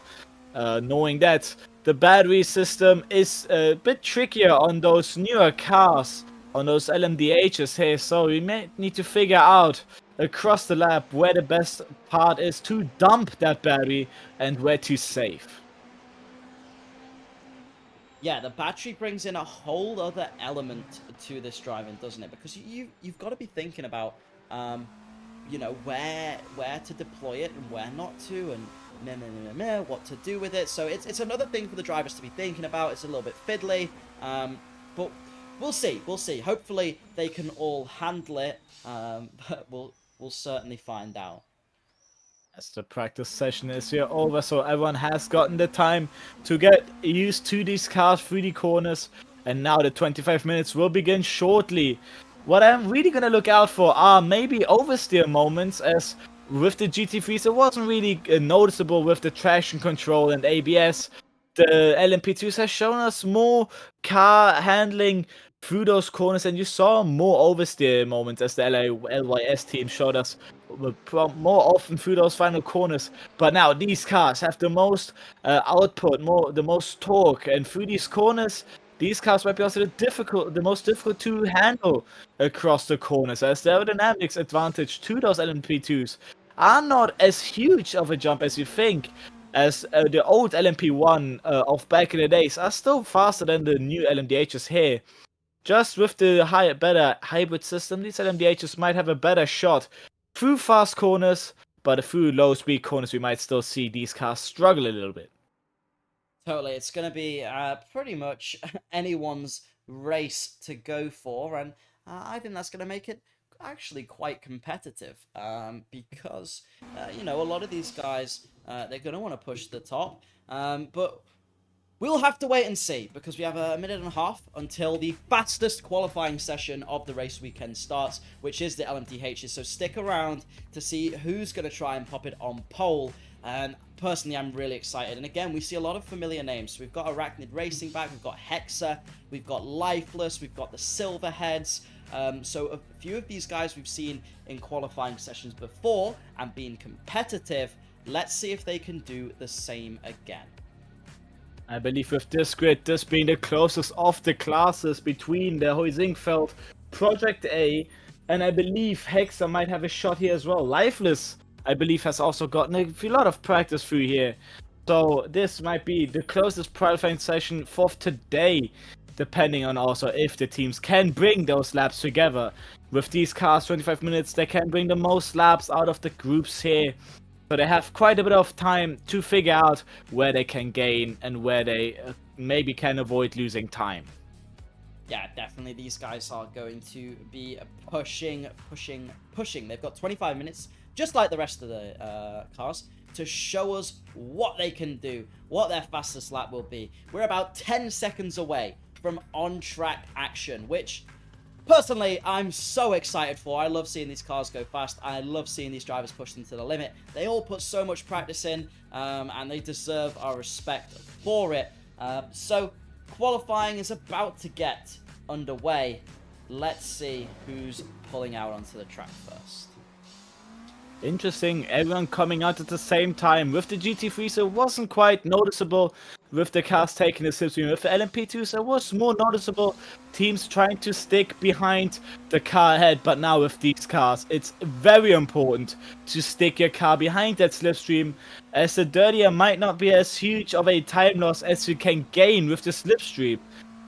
knowing that the battery system is a bit trickier on those newer cars, on those LMDhs here, so we may need to figure out across the lap where the best part is to dump that battery and where to save. Yeah, the battery brings in a whole other element to this driving, doesn't it? Because you've got to be thinking about, you know, where to deploy it and where not to, and what to do with it. So it's another thing for the drivers to be thinking about. It's a little bit fiddly, but we'll see. Hopefully they can all handle it, but we'll certainly find out. As the practice session is here over, so everyone has gotten the time to get used to these cars through the corners, and now the 25 minutes will begin shortly. What I'm really gonna look out for are maybe oversteer moments, as with the GT3s it wasn't really noticeable with the traction control and ABS. The LMP2s has shown us more car handling through those corners, and you saw more oversteer moments as the LYS team showed us more often through those final corners. But now these cars have the most output, the most torque, and through these corners, these cars might be also the most difficult to handle across the corners, as the aerodynamics advantage to those LMP2s are not as huge of a jump as you think, as the old LMP1 of back in the days are still faster than the new LMDhs here. Just with the better hybrid system, these LMDhs might have a better shot through fast corners, but through low speed corners we might still see these cars struggle a little bit. Totally, it's going to be pretty much anyone's race to go for, and I think that's going to make it actually quite competitive, because you know, a lot of these guys, they're going to want to push the top, but we'll have to wait and see, because we have a minute and a half until the fastest qualifying session of the race weekend starts, which is the LMDhs. So stick around to see who's going to try and pop it on pole. And personally, I'm really excited. And again, we see a lot of familiar names. So we've got Arachnid Racing back, we've got Hexa, we've got Lifeless, we've got the Silverheads. So a few of these guys we've seen in qualifying sessions before and being competitive. Let's see if they can do the same again. I believe with this grid, this being the closest of the classes between the Heusingfeld Project A, and I believe Hexa might have a shot here as well. Lifeless, I believe, has also gotten a lot of practice through here. So this might be the closest qualifying session for today, depending on also if the teams can bring those laps together. With these cars, 25 minutes, they can bring the most laps out of the groups here. So they have quite a bit of time to figure out where they can gain and where they maybe can avoid losing time. Yeah, definitely these guys are going to be pushing. They've got 25 minutes, just like the rest of the cars, to show us what they can do, what their fastest lap will be. We're about 10 seconds away from on-track action, which personally, I'm so excited for. I love seeing these cars go fast. I love seeing these drivers push them to the limit. They all put so much practice in, and they deserve our respect for it. So, qualifying is about to get underway. Let's see who's pulling out onto the track first. Interesting, everyone coming out at the same time. With the GT3, so it wasn't quite noticeable with the cars taking the slipstream. With the LMP2, so it was more noticeable. Teams trying to stick behind the car ahead, but now with these cars, it's very important to stick your car behind that slipstream, as the dirtier might not be as huge of a time loss as you can gain with the slipstream.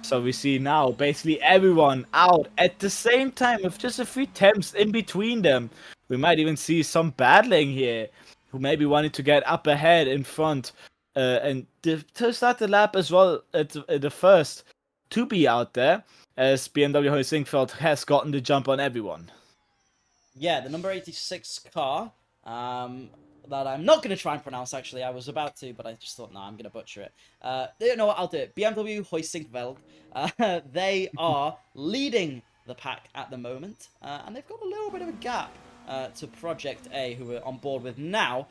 So we see now basically everyone out at the same time with just a few temps in between them. We might even see some battling here, who maybe wanted to get up ahead in front and to start the lap as well at the first to be out there, as BMW Hoysingfeld has gotten the jump on everyone. Yeah, the number 86 car, that I'm not going to try and pronounce, actually. I was about to, but I just thought, no, I'm going to butcher it. You know what, I'll do it. BMW Hoysingfeld. They are leading the pack at the moment, and they've got a little bit of a gap to Project A, who we're on board with now,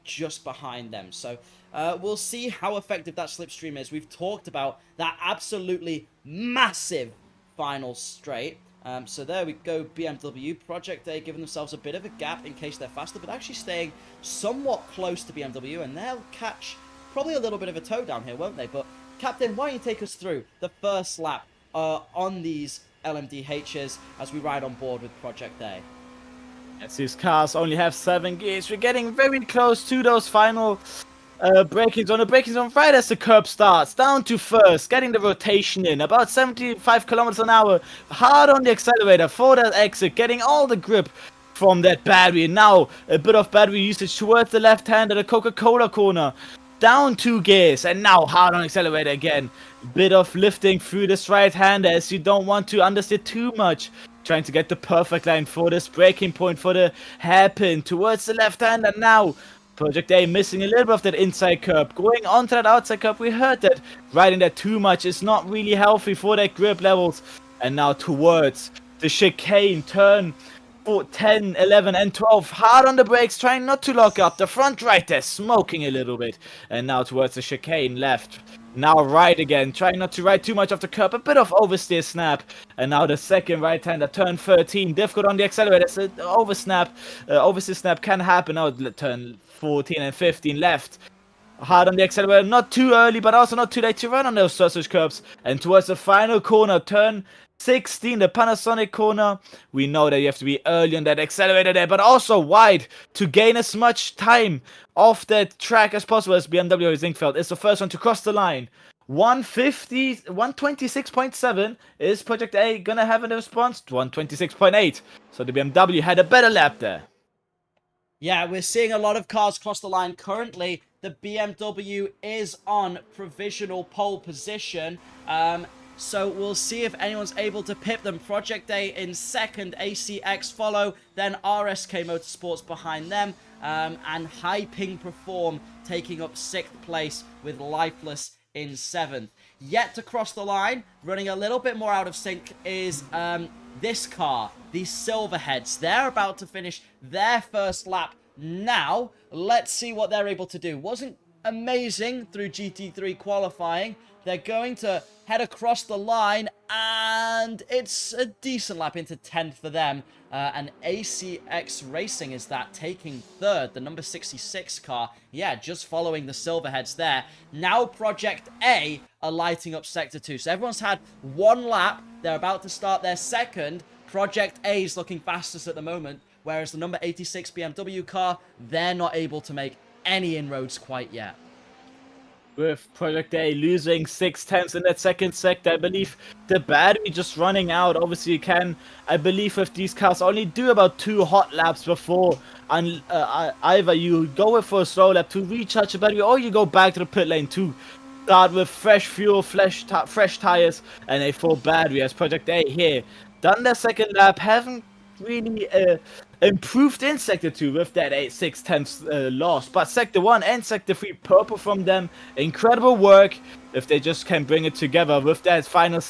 just behind them. So we'll see how effective that slipstream is. We've talked about that absolutely massive final straight. So there we go, BMW. Project A giving themselves a bit of a gap in case they're faster, but actually staying somewhat close to BMW, and they'll catch probably a little bit of a toe down here, won't they? But Captain, why don't you take us through the first lap on these LMDHs as we ride on board with Project A? As these cars only have 7 gears, we're getting very close to those final braking zone. The braking zone right as the curb starts, down to first, getting the rotation in, about 75 kilometers an hour, hard on the accelerator for that exit, getting all the grip from that battery. Now a bit of battery usage towards the left hand of the Coca-Cola corner, down 2 gears, and now hard on accelerator again. Bit of lifting through this right hander as you don't want to understeer too much. Trying to get the perfect line for this braking point for the hairpin towards the left hand, and now Project A missing a little bit of that inside curb, going onto that outside curb. We heard that riding that too much is not really healthy for their grip levels. And now towards the chicane, turn 10, 11 and 12, hard on the brakes, trying not to lock up. The front right there smoking a little bit, and now towards the chicane left. Now right again, trying not to ride too much off the curb, a bit of oversteer snap. And now the second right-hander, turn 13, difficult on the accelerator, so oversteer snap can happen. Now turn 14 and 15 left. Hard on the accelerator, not too early, but also not too late to run on those sausage curbs. And towards the final corner, turn 16, the Panasonic corner. We know that you have to be early on that accelerator there, but also wide to gain as much time off that track as possible, as BMW Zinkfeld is the first one to cross the line. 126.7 is Project A gonna have in the response. 126.8. So the BMW had a better lap there. Yeah, we're seeing a lot of cars cross the line currently. The BMW is on provisional pole position. So we'll see if anyone's able to pip them. Project A in second, ACX follow, then RSK Motorsports behind them, and High Ping Perform taking up 6th place with Lifeless in 7th. Yet to cross the line, running a little bit more out of sync, is this car, the Silverheads. They're about to finish their first lap now. Let's see what they're able to do. Wasn't amazing through GT3 qualifying. They're going to head across the line, and it's a decent lap into 10th for them. And ACX Racing is that, taking 3rd, the number 66 car. Yeah, just following the Silverheads there. Now Project A are lighting up Sector 2. So everyone's had 1 lap. They're about to start their second. Project A is looking fastest at the moment, whereas the number 86 BMW car, they're not able to make any inroads quite yet. With Project A losing 6/10 in that second sector, I believe the battery just running out. Obviously, you can, I believe, with these cars only do about 2 hot laps before either you go for a slow lap to recharge the battery, or you go back to the pit lane to start with fresh fuel, fresh tires, and a full battery. As Project A here done their second lap, haven't really improved in Sector 2 with that 6/10 loss. But Sector 1 and Sector 3, purple from them. Incredible work if they just can bring it together with that final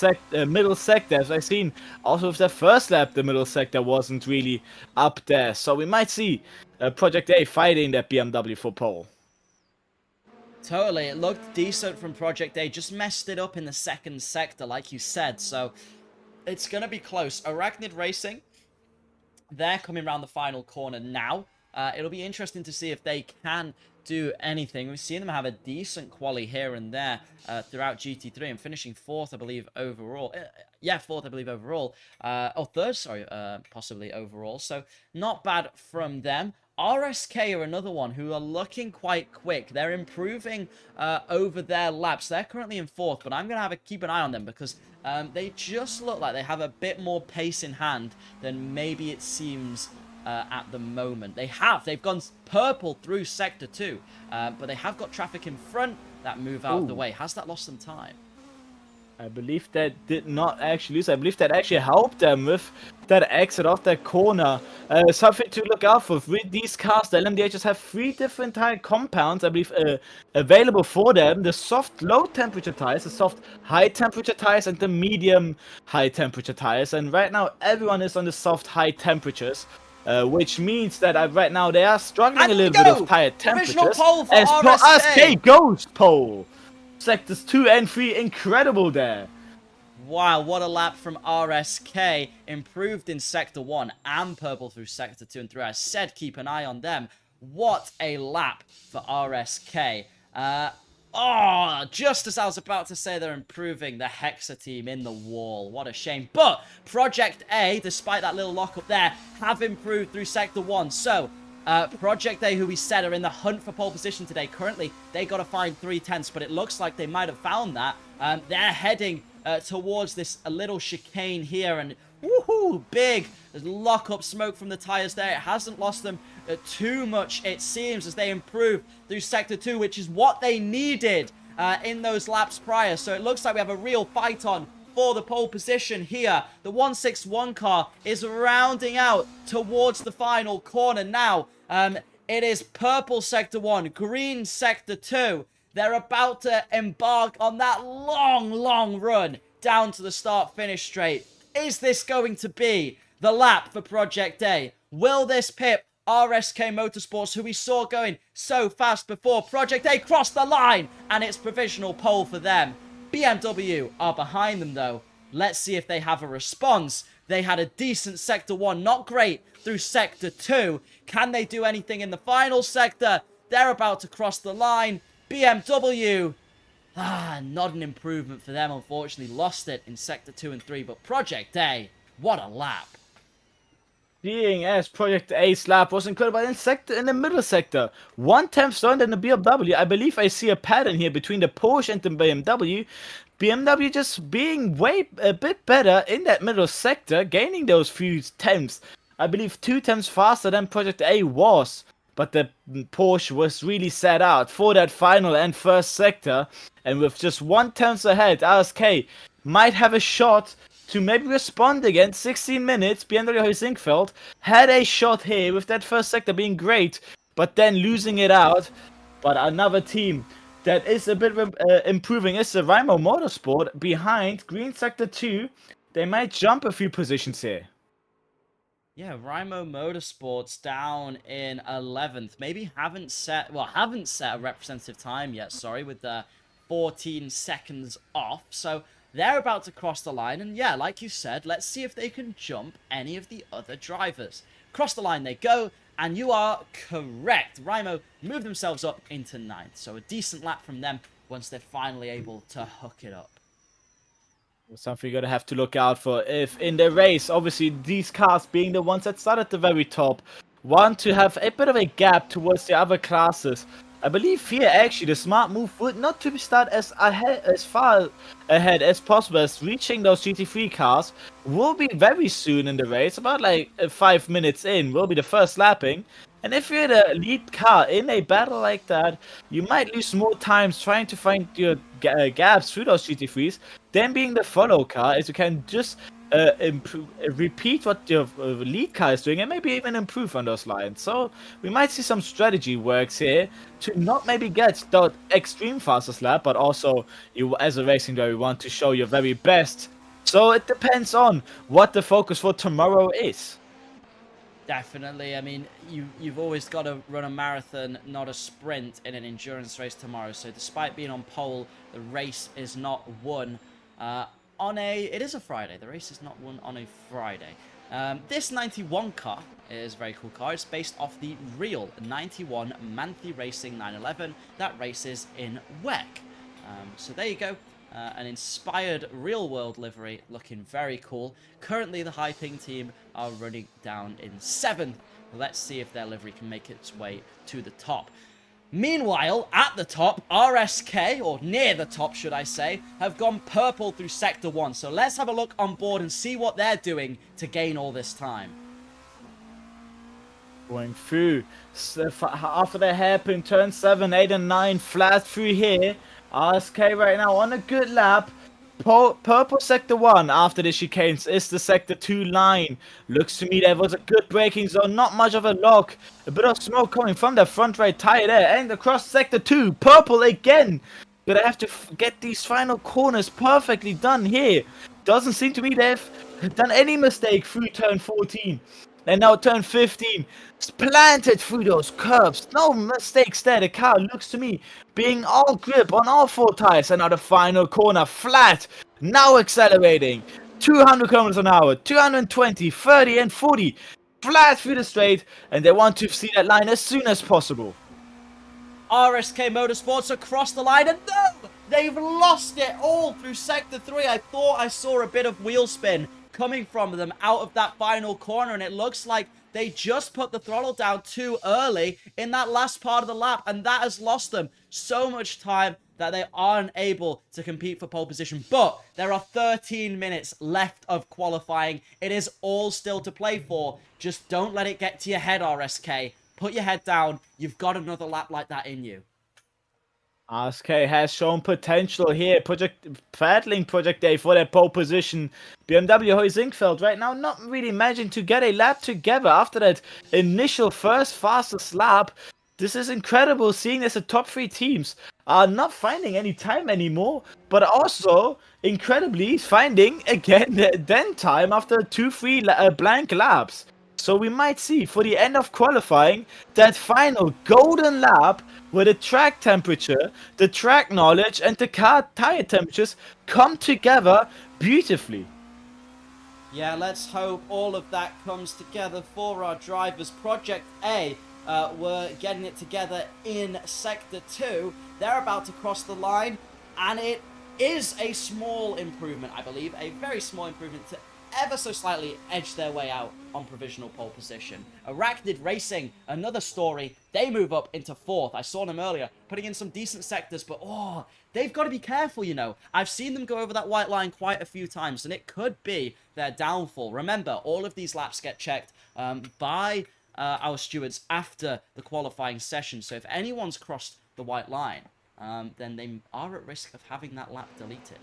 middle sector. As I've seen, also with their first lap, the middle sector wasn't really up there. So we might see Project A fighting that BMW for pole. Totally, it looked decent from Project A. Just messed it up in the second sector, like you said. So it's going to be close. Arachnid Racing, they're coming around the final corner now. It'll be interesting to see if they can do anything. We've seen them have a decent quali here and there throughout GT3 and finishing 4th, I believe, overall. Yeah, 4th, I believe, overall. Oh, 3rd, sorry, possibly overall. So not bad from them. RSK are another one who are looking quite quick. They're improving over their laps. They're currently in 4th, but I'm going to have to keep an eye on them because they just look like they have a bit more pace in hand than maybe it seems at the moment. They've gone purple through Sector 2, but they have got traffic in front that move out of the way. Has that lost them time? I believe that did not actually lose. I believe that actually helped them with that exit off that corner. Something to look out for. With these cars, the LMDHs have 3 different tire compounds, I believe, available for them. The soft low temperature tires, the soft high temperature tires, and the medium high temperature tires. And right now, everyone is on the soft high temperatures. Which means that right now they are struggling a little bit with tire temperatures. Pole for as RSK. RSK goes pole. Sectors 2 and 3, incredible there. Wow, what a lap from RSK. Improved in Sector 1 and purple through Sector 2 and 3. I said keep an eye on them. What a lap for RSK. Just as I was about to say they're improving the Hexa team in the wall. What a shame. But Project A, despite that little lockup there, have improved through Sector 1. So, Project A, who we said are in the hunt for pole position today. Currently, they got to find 3/10, but it looks like they might have found that. They're heading towards this little chicane here, and woohoo, big lock-up smoke from the tires there. It hasn't lost them too much, it seems, as they improve through Sector 2, which is what they needed in those laps prior. So it looks like we have a real fight on for the pole position here. The 161 car is rounding out towards the final corner now. It is purple Sector 1, green Sector 2. They're about to embark on that long run down to the start-finish straight. Is this going to be the lap for Project A? Will this pip RSK Motorsports, who we saw going so fast before? Project A crossed the line, and it's provisional pole for them. BMW are behind them, though. Let's see if they have a response. They had a decent Sector 1, not great, through Sector 2. Can they do anything in the final sector? They're about to cross the line. BMW, not an improvement for them, unfortunately. Lost it in Sector 2 and 3, but Project A, what a lap. Seeing as Project A's lap was incredible in the middle sector. 1/10 stronger than the BMW. I believe I see a pattern here between the Porsche and the BMW. BMW just being a bit better in that middle sector, gaining those few tenths. I believe 2 tenths faster than Project A was. But the Porsche was really set out for that final and first sector. And with just 1/10 ahead, RSK might have a shot to maybe respond again. 16 minutes, BMW Zinkfeld had a shot here with that first sector being great, but then losing it out. But another team that is a bit improving is the Rimo Motorsport behind green sector 2. They might jump a few positions here. Yeah, Rimo Motorsports down in 11th. Maybe haven't set a representative time yet, sorry, with the 14 seconds off. So they're about to cross the line, and yeah, like you said, let's see if they can jump any of the other drivers. Cross the line they go, and you are correct. Rimo move themselves up into 9th, so a decent lap from them once they're finally able to hook it up. Something you're gonna have to look out for if in the race, obviously these cars being the ones that start at the very top, want to have a bit of a gap towards the other classes. I believe here actually the smart move would not to start as far ahead as possible, as reaching those GT3 cars will be very soon in the race, about like 5 minutes in will be the first lapping. And if you're the lead car in a battle like that, you might lose more times trying to find your gaps through those GT3s than being the follow car, as you can just repeat what your lead car is doing and maybe even improve on those lines. So we might see some strategy works here to not maybe get that extreme fastest lap, but also you as a racing driver want to show your very best. So it depends on what the focus for tomorrow is. Definitely. I mean, you've always got to run a marathon, not a sprint, in an endurance race tomorrow. So despite being on pole, the race is not won it is a Friday. The race is not won on a Friday. This 91 car It is a very cool car. It's based off the real 91 Manthey Racing 911 that races in WEC. So there you go. An inspired real-world livery, looking very cool. Currently, the High Ping team are running down in 7th. Let's see if their livery can make its way to the top. Meanwhile, at the top, RSK, or near the top, should I say, have gone purple through Sector 1. So let's have a look on board and see what they're doing to gain all this time. Going through after the hairpin, turn 7, 8, and 9, flat through here. RSK right now on a good lap. Purple Sector 1 after the chicanes is the Sector 2 line. Looks to me there was a good braking zone, not much of a lock. A bit of smoke coming from the front right tire there. And across Sector 2, purple again. But I have to get these final corners perfectly done here. Doesn't seem to me they've done any mistake through turn 14. And now turn 15, planted through those curves. No mistakes there. The car looks to me being all grip on all 4 tires. And now the final corner, flat. Now accelerating. 200 kilometers an hour, 220, 30, and 40. Flat through the straight. And they want to see that line as soon as possible. RSK Motorsports across the line. And no! They've lost it all through Sector 3. I thought I saw a bit of wheel spin coming from them out of that final corner, and it looks like they just put the throttle down too early in that last part of the lap, and that has lost them so much time that they aren't able to compete for pole position. But there are 13 minutes left of qualifying. It is all still to play for. Just don't let it get to your head, RSK. Put your head down. You've got another lap like that in you. RSK has shown potential here, battling Project A for their pole position. BMW Zinkfeld right now not really managing to get a lap together after that initial first fastest lap. This is incredible seeing as the top 3 teams are not finding any time anymore, but also incredibly finding again the den time after 2-3 blank laps. So we might see for the end of qualifying that final golden lap where the track temperature, the track knowledge, and the car tire temperatures come together beautifully. Yeah, let's hope all of that comes together for our drivers. Project A were getting it together in Sector 2. They're about to cross the line, and it is a small improvement, I believe. A very small improvement to ever so slightly edge their way out on provisional pole position. Arachnid Racing, another story. They move up into 4th. I saw them earlier, putting in some decent sectors, but they've got to be careful, you know. I've seen them go over that white line quite a few times, and it could be their downfall. Remember, all of these laps get checked by our stewards after the qualifying session, so if anyone's crossed the white line, then they are at risk of having that lap deleted.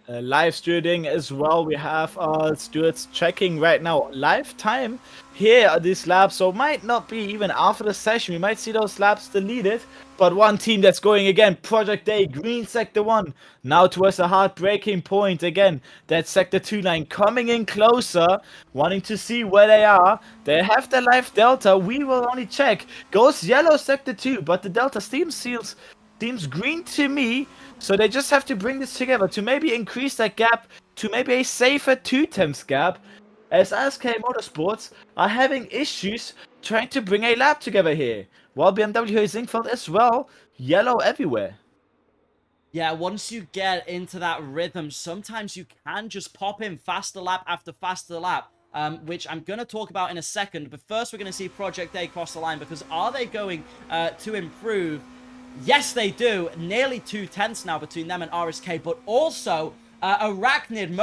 Live stewarding as well. We have stewards checking right now live time here at this lap, so might not be even after the session. We might see those laps deleted, but one team that's going again, Project A, green Sector 1, now towards the hard braking point again. That Sector 2 line coming in closer, wanting to see where they are. They have the live delta. We will only check. Goes yellow Sector 2, but the delta seems green to me. So they just have to bring this together to maybe increase that gap to maybe a safer 2/10 gap, as RSK Motorsports are having issues trying to bring a lap together here. While BMW Zinkfeld as well, yellow everywhere. Yeah, once you get into that rhythm, sometimes you can just pop in faster lap after faster lap, which I'm going to talk about in a second. But first, we're going to see Project A cross the line, because are they going to improve? Yes, they do. Nearly 2/10 now between them and RSK, but also Arachnid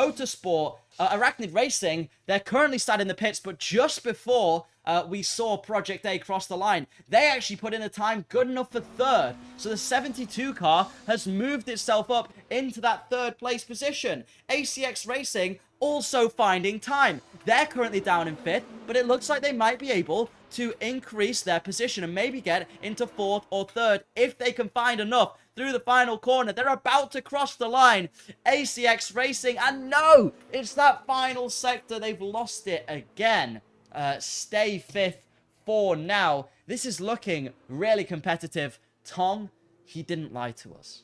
Racing, they're currently sat in the pits, but just before we saw Project A cross the line, they actually put in a time good enough for 3rd. So the 72 car has moved itself up into that 3rd place position. ACX Racing also finding time. They're currently down in 5th, but it looks like they might be able to increase their position and maybe get into 4th or 3rd if they can find enough through the final corner. They're about to cross the line. ACX Racing, and no, it's that final sector. They've lost it again. Stay 5th for now. This is looking really competitive. Tom, he didn't lie to us.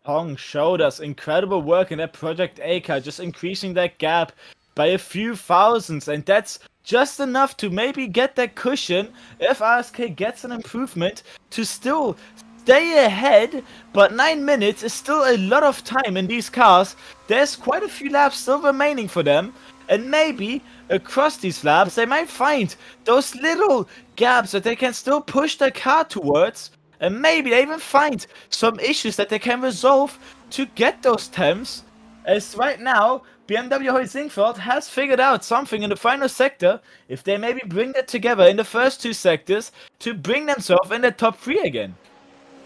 Tong showed us incredible work in that Project A car, just increasing that gap by a few thousands, and that's just enough to maybe get that cushion if RSK gets an improvement to still stay ahead, but 9 minutes is still a lot of time in these cars. There's quite a few laps still remaining for them, and maybe across these laps they might find those little gaps that they can still push their car towards, and maybe they even find some issues that they can resolve to get those temps. As right now, BMW Heusingfeld has figured out something in the final sector, if they maybe bring that together in the first 2 sectors to bring themselves in the top 3 again.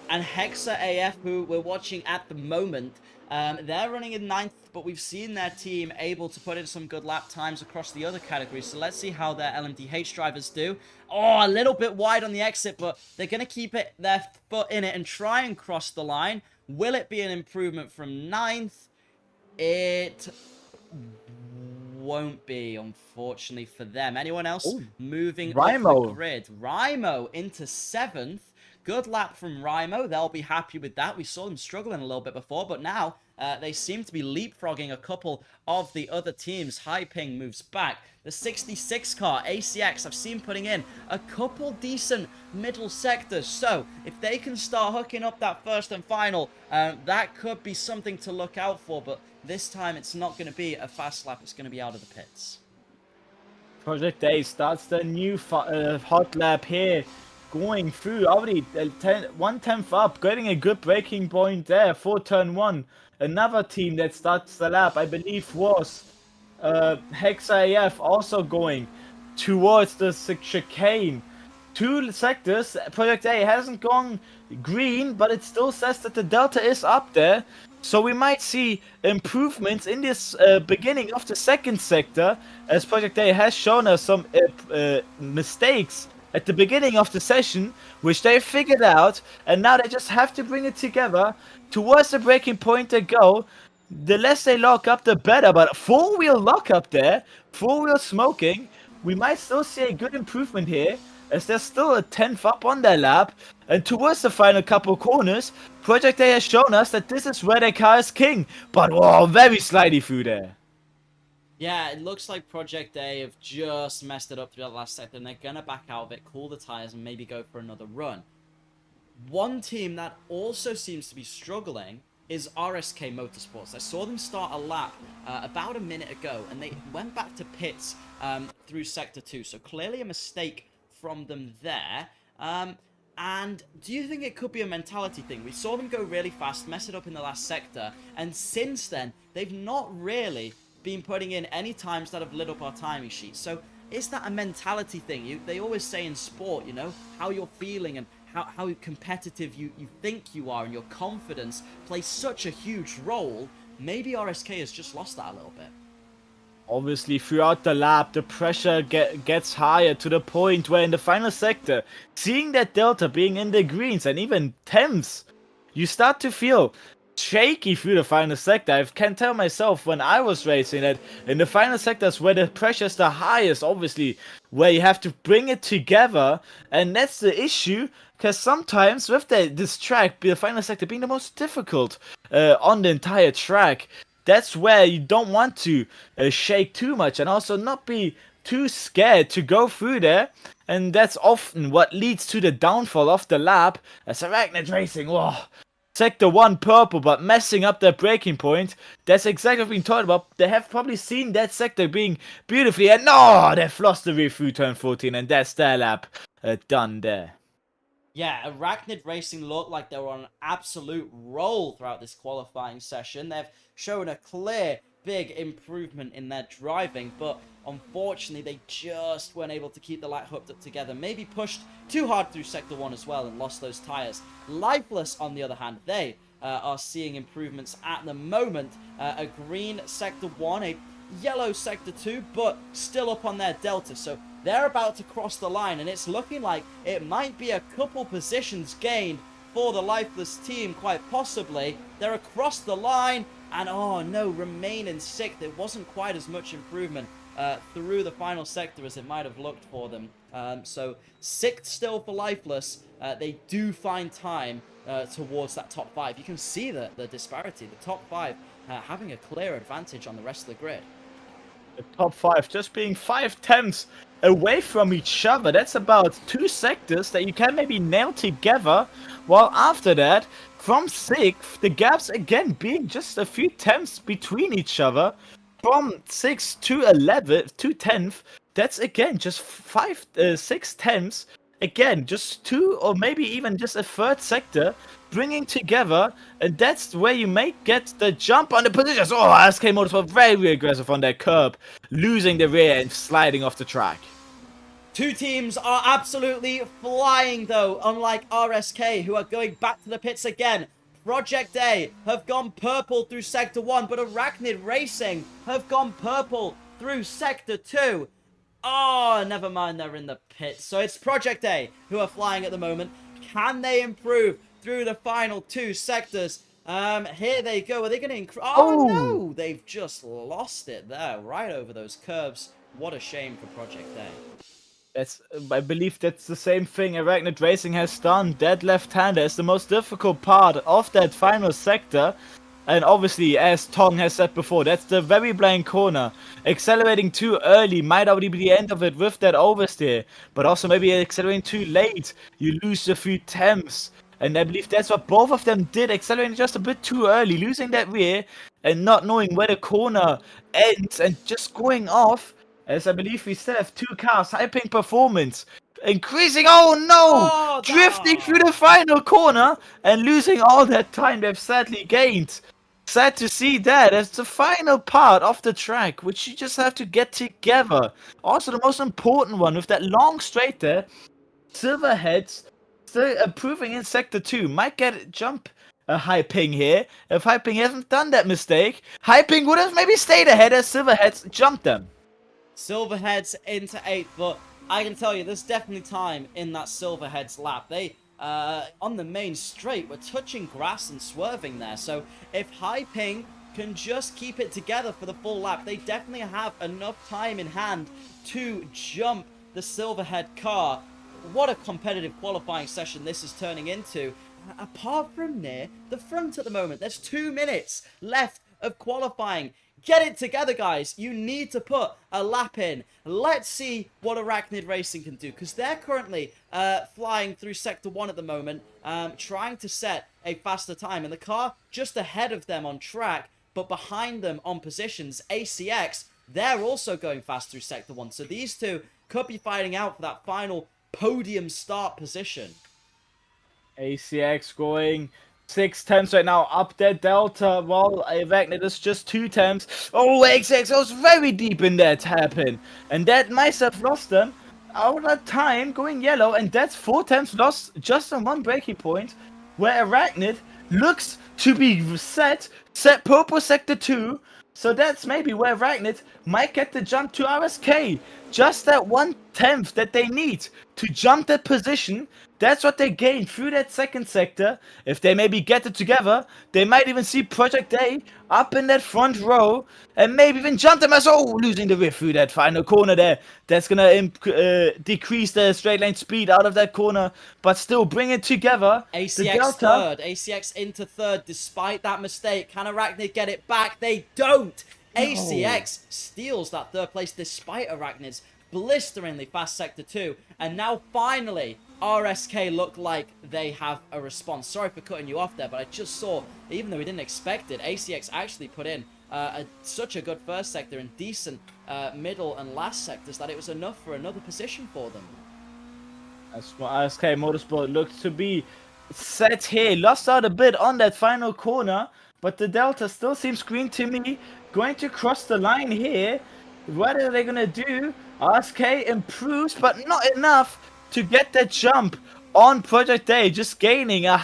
And Hexa AF, who we're watching at the moment, they're running in 9th, but we've seen their team able to put in some good lap times across the other categories. So let's see how their LMDh drivers do. Oh, a little bit wide on the exit, but they're going to keep their foot in it and try and cross the line. Will it be an improvement from 9th? It won't be, unfortunately, for them. Anyone else moving up the grid? Rymo into 7th. Good lap from Rymo. They'll be happy with that. We saw them struggling a little bit before, but now they seem to be leapfrogging a couple of the other teams. High Ping moves back. The 66 car, ACX, I've seen putting in a couple decent middle sectors. So if they can start hooking up that first and final, that could be something to look out for. But this time it's not going to be a fast lap. It's going to be out of the pits. Project A starts the new hot lap here. Going through already 1/10 up, getting a good braking point there for turn 1. Another team that starts the lap, I believe, was Hexa AF, also going towards the chicane. 2 sectors. Project A hasn't gone green, but it still says that the delta is up there. So we might see improvements in this beginning of the 2nd sector, as Project A has shown us some mistakes at the beginning of the session, which they figured out, and now they just have to bring it together towards the breaking point they go. The less they lock up, the better, but 4-wheel lock up there, 4-wheel smoking, we might still see a good improvement here, as there's still a 10th up on their lap, and towards the final couple corners, Project A has shown us that this is where their car is king, but whoa, very slidey through there. Yeah, it looks like Project A have just messed it up through that last sector, and they're going to back out of it, cool the tyres, and maybe go for another run. One team that also seems to be struggling is RSK Motorsports. I saw them start a lap about a minute ago, and they went back to pits through Sector 2, so clearly a mistake from them there. And do you think it could be a mentality thing? We saw them go really fast, mess it up in the last sector, and since then, they've not really been putting in any times that have lit up our timing sheet. So is that a mentality thing? They always say in sport, you know, how you're feeling and how competitive you think you are, and your confidence plays such a huge role. Maybe RSK has just lost that a little bit. Obviously, throughout the lap, the pressure gets higher to the point where in the final sector, seeing that delta being in the greens and even 10ths, you start to feel shaky through the final sector. I can tell myself when I was racing that in the final sectors where the pressure is the highest, obviously, where you have to bring it together, and that's the issue, because sometimes with this track, the final sector being the most difficult on the entire track, that's where you don't want to shake too much and also not be too scared to go through there, and that's often what leads to the downfall of the lap, as Arachnid Racing, whoa, Sector 1 purple, but messing up their braking point. That's exactly what we've been talking about. They have probably seen that sector being beautifully, and no, they've lost the rear through turn 14, and that's their lap done there. Yeah, Arachnid Racing looked like they were on an absolute roll throughout this qualifying session. They've shown a clear, big improvement in their driving, but unfortunately, they just weren't able to keep the light hooked up together. Maybe pushed too hard through Sector 1 as well and lost those tyres. Lifeless, on the other hand, they are seeing improvements at the moment. A green Sector 1, a yellow Sector 2, but still up on their delta. So they're about to cross the line, and it's looking like it might be a couple positions gained for the Lifeless team, quite possibly. They're across the line, and oh no, remain in 6th. It wasn't quite as much improvement through the final sector as it might have looked for them. So 6th still for Lifeless. They do find time towards that top 5. You can see the disparity. The top 5 having a clear advantage on the rest of the grid. The top 5 just being 5/10 away from each other. That's about 2 sectors that you can maybe nail together. While after that, from 6th, the gaps again being just a few tenths between each other. From 6th to 11th to 10th, that's again just 6 tenths. Again, just 2 or maybe even just a third sector bringing together, and that's where you may get the jump on the positions. Oh, RSK Motorsport very aggressive on that curb, losing the rear and sliding off the track. Two teams are absolutely flying though, unlike RSK, who are going back to the pits again. Project A have gone purple through Sector 1, but Arachnid Racing have gone purple through Sector 2. Oh, never mind, they're in the pits. So it's Project A who are flying at the moment. Can they improve through the final 2 sectors? Here they go. Are they going to increase? Oh, no! They've just lost it there, right over those curves. What a shame for Project A. I believe that's the same thing Arachnid Racing has done. Dead left-hander is the most difficult part of that final sector. And obviously, as Tong has said before, that's the very blind corner. Accelerating too early might already be the end of it with that oversteer. But also maybe accelerating too late, you lose a few tenths. And I believe that's what both of them did, accelerating just a bit too early, losing that rear and not knowing where the corner ends and just going off. As I believe we still have 2 cars, Hyping Performance increasing, oh no! Drifting through the final corner and losing all that time they've sadly gained. Sad to see that as the final part of the track, which you just have to get together. Also the most important one with that long straight there. Silverheads still improving in Sector 2. Might get a jump Hyping here. If Hyping hasn't done that mistake, Hyping would have maybe stayed ahead as Silverheads jumped them. Silverheads into 8th, but I can tell you there's definitely time in that Silverheads lap. They, on the main straight, were touching grass and swerving there. So if Hyping can just keep it together for the full lap, they definitely have enough time in hand to jump the Silverhead car. What a competitive qualifying session this is turning into. Apart from near the front at the moment, there's 2 minutes left of qualifying. Get it together, guys. You need to put a lap in. Let's see what Arachnid Racing can do, because they're currently flying through Sector 1 at the moment, trying to set a faster time. And the car just ahead of them on track, but behind them on positions, ACX, they're also going fast through Sector 1. So these two could be fighting out for that final podium start position. ACX going 6 tenths right now up that delta, while Arachnid is just 2 tenths. Oh, ACX was very deep in that happen, and that might have lost them out of time going yellow, and that's 4 tenths lost just on one breaking point, where Arachnid looks to be set purple Sector 2, so that's maybe where Arachnid might get the jump to RSK. Just that 1/10 that they need to jump that position. That's what they gain through that second sector. If they maybe get it together, they might even see Project A up in that front row and maybe even jump them as losing the rear through that final corner there. That's gonna decrease the straight line speed out of that corner, but still bring it together. ACX third, ACX into 3rd despite that mistake. Can Arachnid get it back? They don't. No. ACX steals that 3rd place despite Arachnid's blisteringly fast Sector 2, and now finally RSK look like they have a response. Sorry for cutting you off there, but I just saw, even though we didn't expect it, ACX actually put in such a good first sector and decent middle and last sectors that it was enough for another position for them. That's what RSK Motorsport looks to be set here. Lost out a bit on that final corner, but the delta still seems green to me. Going to cross the line here. What are they going to do? RSK improves, but not enough to get that jump on Project A, just gaining a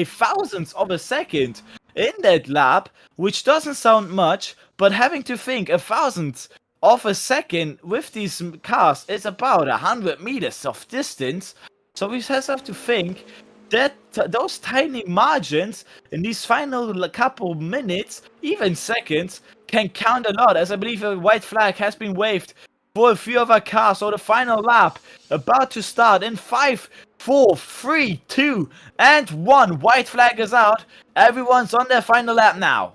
thousandth of a second in that lap, which doesn't sound much, but having to think a thousandth of a second with these cars is about 100 meters of distance. So we just have to think that those tiny margins in these final couple minutes, even seconds, can count a lot, as I believe a white flag has been waved for a few of our cars. So the final lap about to start in 5, 4, 3, 2, and 1. White flag is out. Everyone's on their final lap now.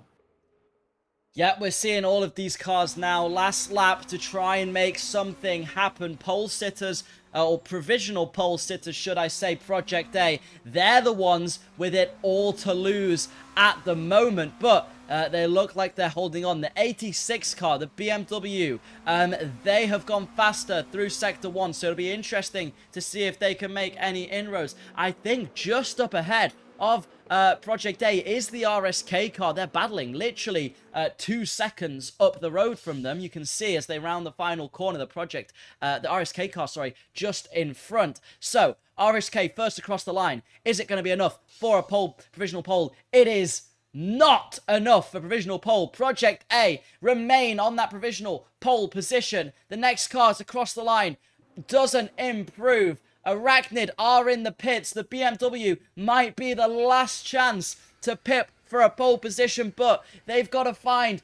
Yep, we're seeing all of these cars now. Last lap to try and make something happen. Pole sitters, or provisional pole sitters, should I say, Project A. They're the ones with it all to lose at the moment. But they look like they're holding on. The 86 car, the BMW, they have gone faster through Sector 1. So it'll be interesting to see if they can make any inroads. I think just up ahead of Project A is the RSK car. They're battling literally 2 seconds up the road from them. You can see as they round the final corner, the RSK car, sorry, just in front. So RSK first across the line. Is it going to be enough for a provisional pole? It is not enough for provisional pole. Project A remain on that provisional pole position. The next cars across the line doesn't improve. Arachnid are in the pits. The BMW might be the last chance to pip for a pole position, but they've got to find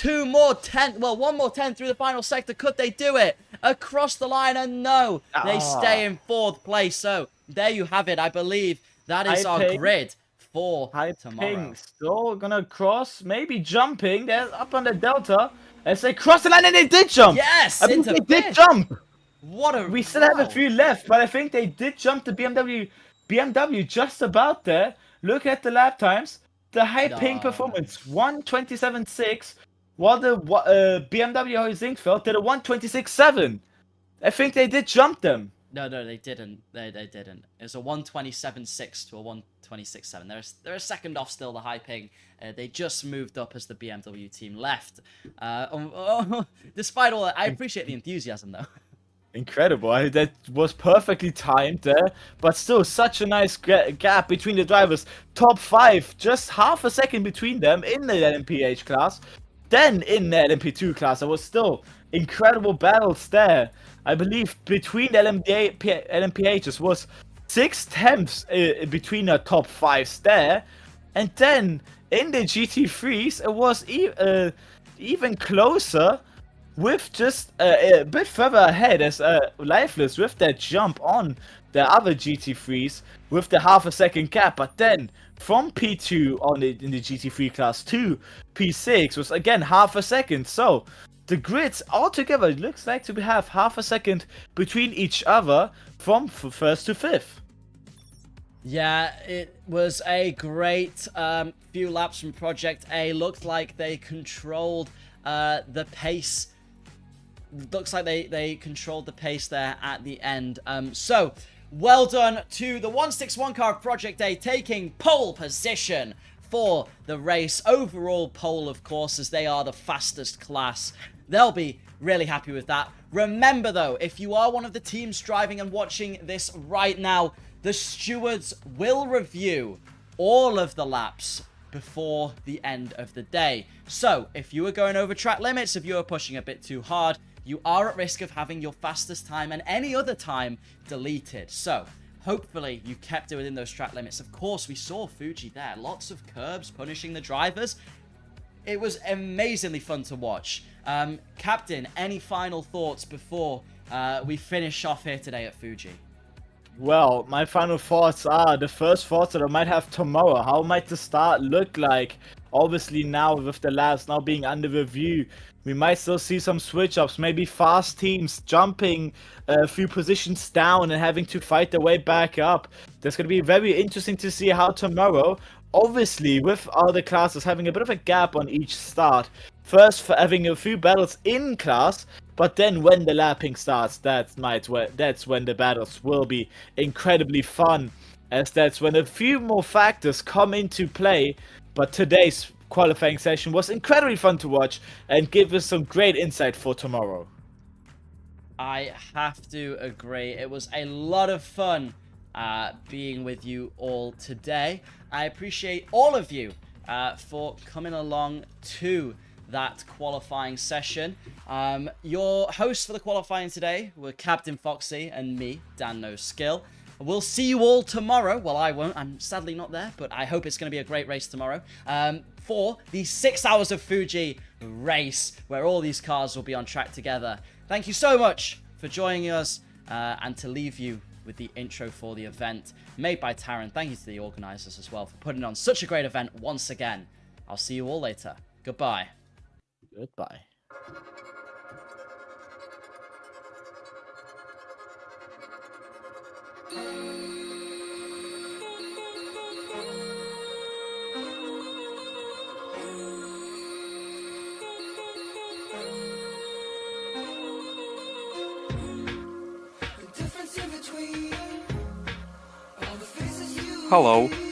one more 10 through the final sector. Could they do it? Across the line, and no, they stay in 4th place. So there you have it. I believe that is our grid for tomorrow. Still gonna cross, maybe jumping. They're up on the delta as they cross the line, and they did jump. Yes, I mean, they did jump. We still have a few left, but I think they did jump the BMW just about there. Look at the lap times. The high ping performance, 1:27.6, while the BMW Zinkfeld did a 1:26.7. I think they did jump them. No, they didn't. They didn't. It was a 1:27.6 to a 1:26.7. They're a second off still, the high ping. They just moved up as the BMW team left. Despite all that, I appreciate the enthusiasm, though. Incredible. That was perfectly timed there, but still such a nice gap between the drivers. Top 5, just half a second between them in the LMDh class. Then in the LMP2 class, there was still incredible battles there. I believe between the LMPHs was 6 tenths between the top 5s there. And then in the GT3s, it was even closer, with just a bit further ahead as Lifeless with that jump on the other GT3s with the half a second gap. But then from P2 in the GT3 class to P6 was again half a second. So the grids altogether looks like to have half a second between each other from 1st to 5th. Yeah, it was a great few laps from Project A. Looked like they controlled the pace. Looks like they controlled the pace there at the end. So, well done to the 161 car of Project A taking pole position for the race. Overall pole, of course, as they are the fastest class. They'll be really happy with that. Remember, though, if you are one of the teams driving and watching this right now, the stewards will review all of the laps before the end of the day. So, if you are going over track limits, if you are pushing a bit too hard, you are at risk of having your fastest time and any other time deleted. So, hopefully you kept it within those track limits. Of course, we saw Fuji there. Lots of curbs punishing the drivers. It was amazingly fun to watch. Captain, any final thoughts before we finish off here today at Fuji? Well, my final thoughts are the first thoughts that I might have tomorrow. How might the start look like? Obviously now with the labs now being under review, we might still see some switch ups, maybe fast teams jumping a few positions down and having to fight their way back up. That's going to be very interesting to see how tomorrow, obviously with other classes having a bit of a gap on each start. First for having a few battles in class, but then when the lapping starts, that's when the battles will be incredibly fun, as that's when a few more factors come into play. But today's qualifying session was incredibly fun to watch and give us some great insight for tomorrow. I have to agree. It was a lot of fun being with you all today. I appreciate all of you for coming along to that qualifying session. Your hosts for the qualifying today were Captain Foxy and me, Dan No Skill. We'll see you all tomorrow. Well, I won't. I'm sadly not there, but I hope it's going to be a great race tomorrow. For the 6 hours of Fuji race, where all these cars will be on track together. Thank you so much for joining us, and to leave you with the intro for the event made by Taran. Thank you to the organizers as well for putting on such a great event once again. I'll see you all later. Goodbye. Goodbye. Hello.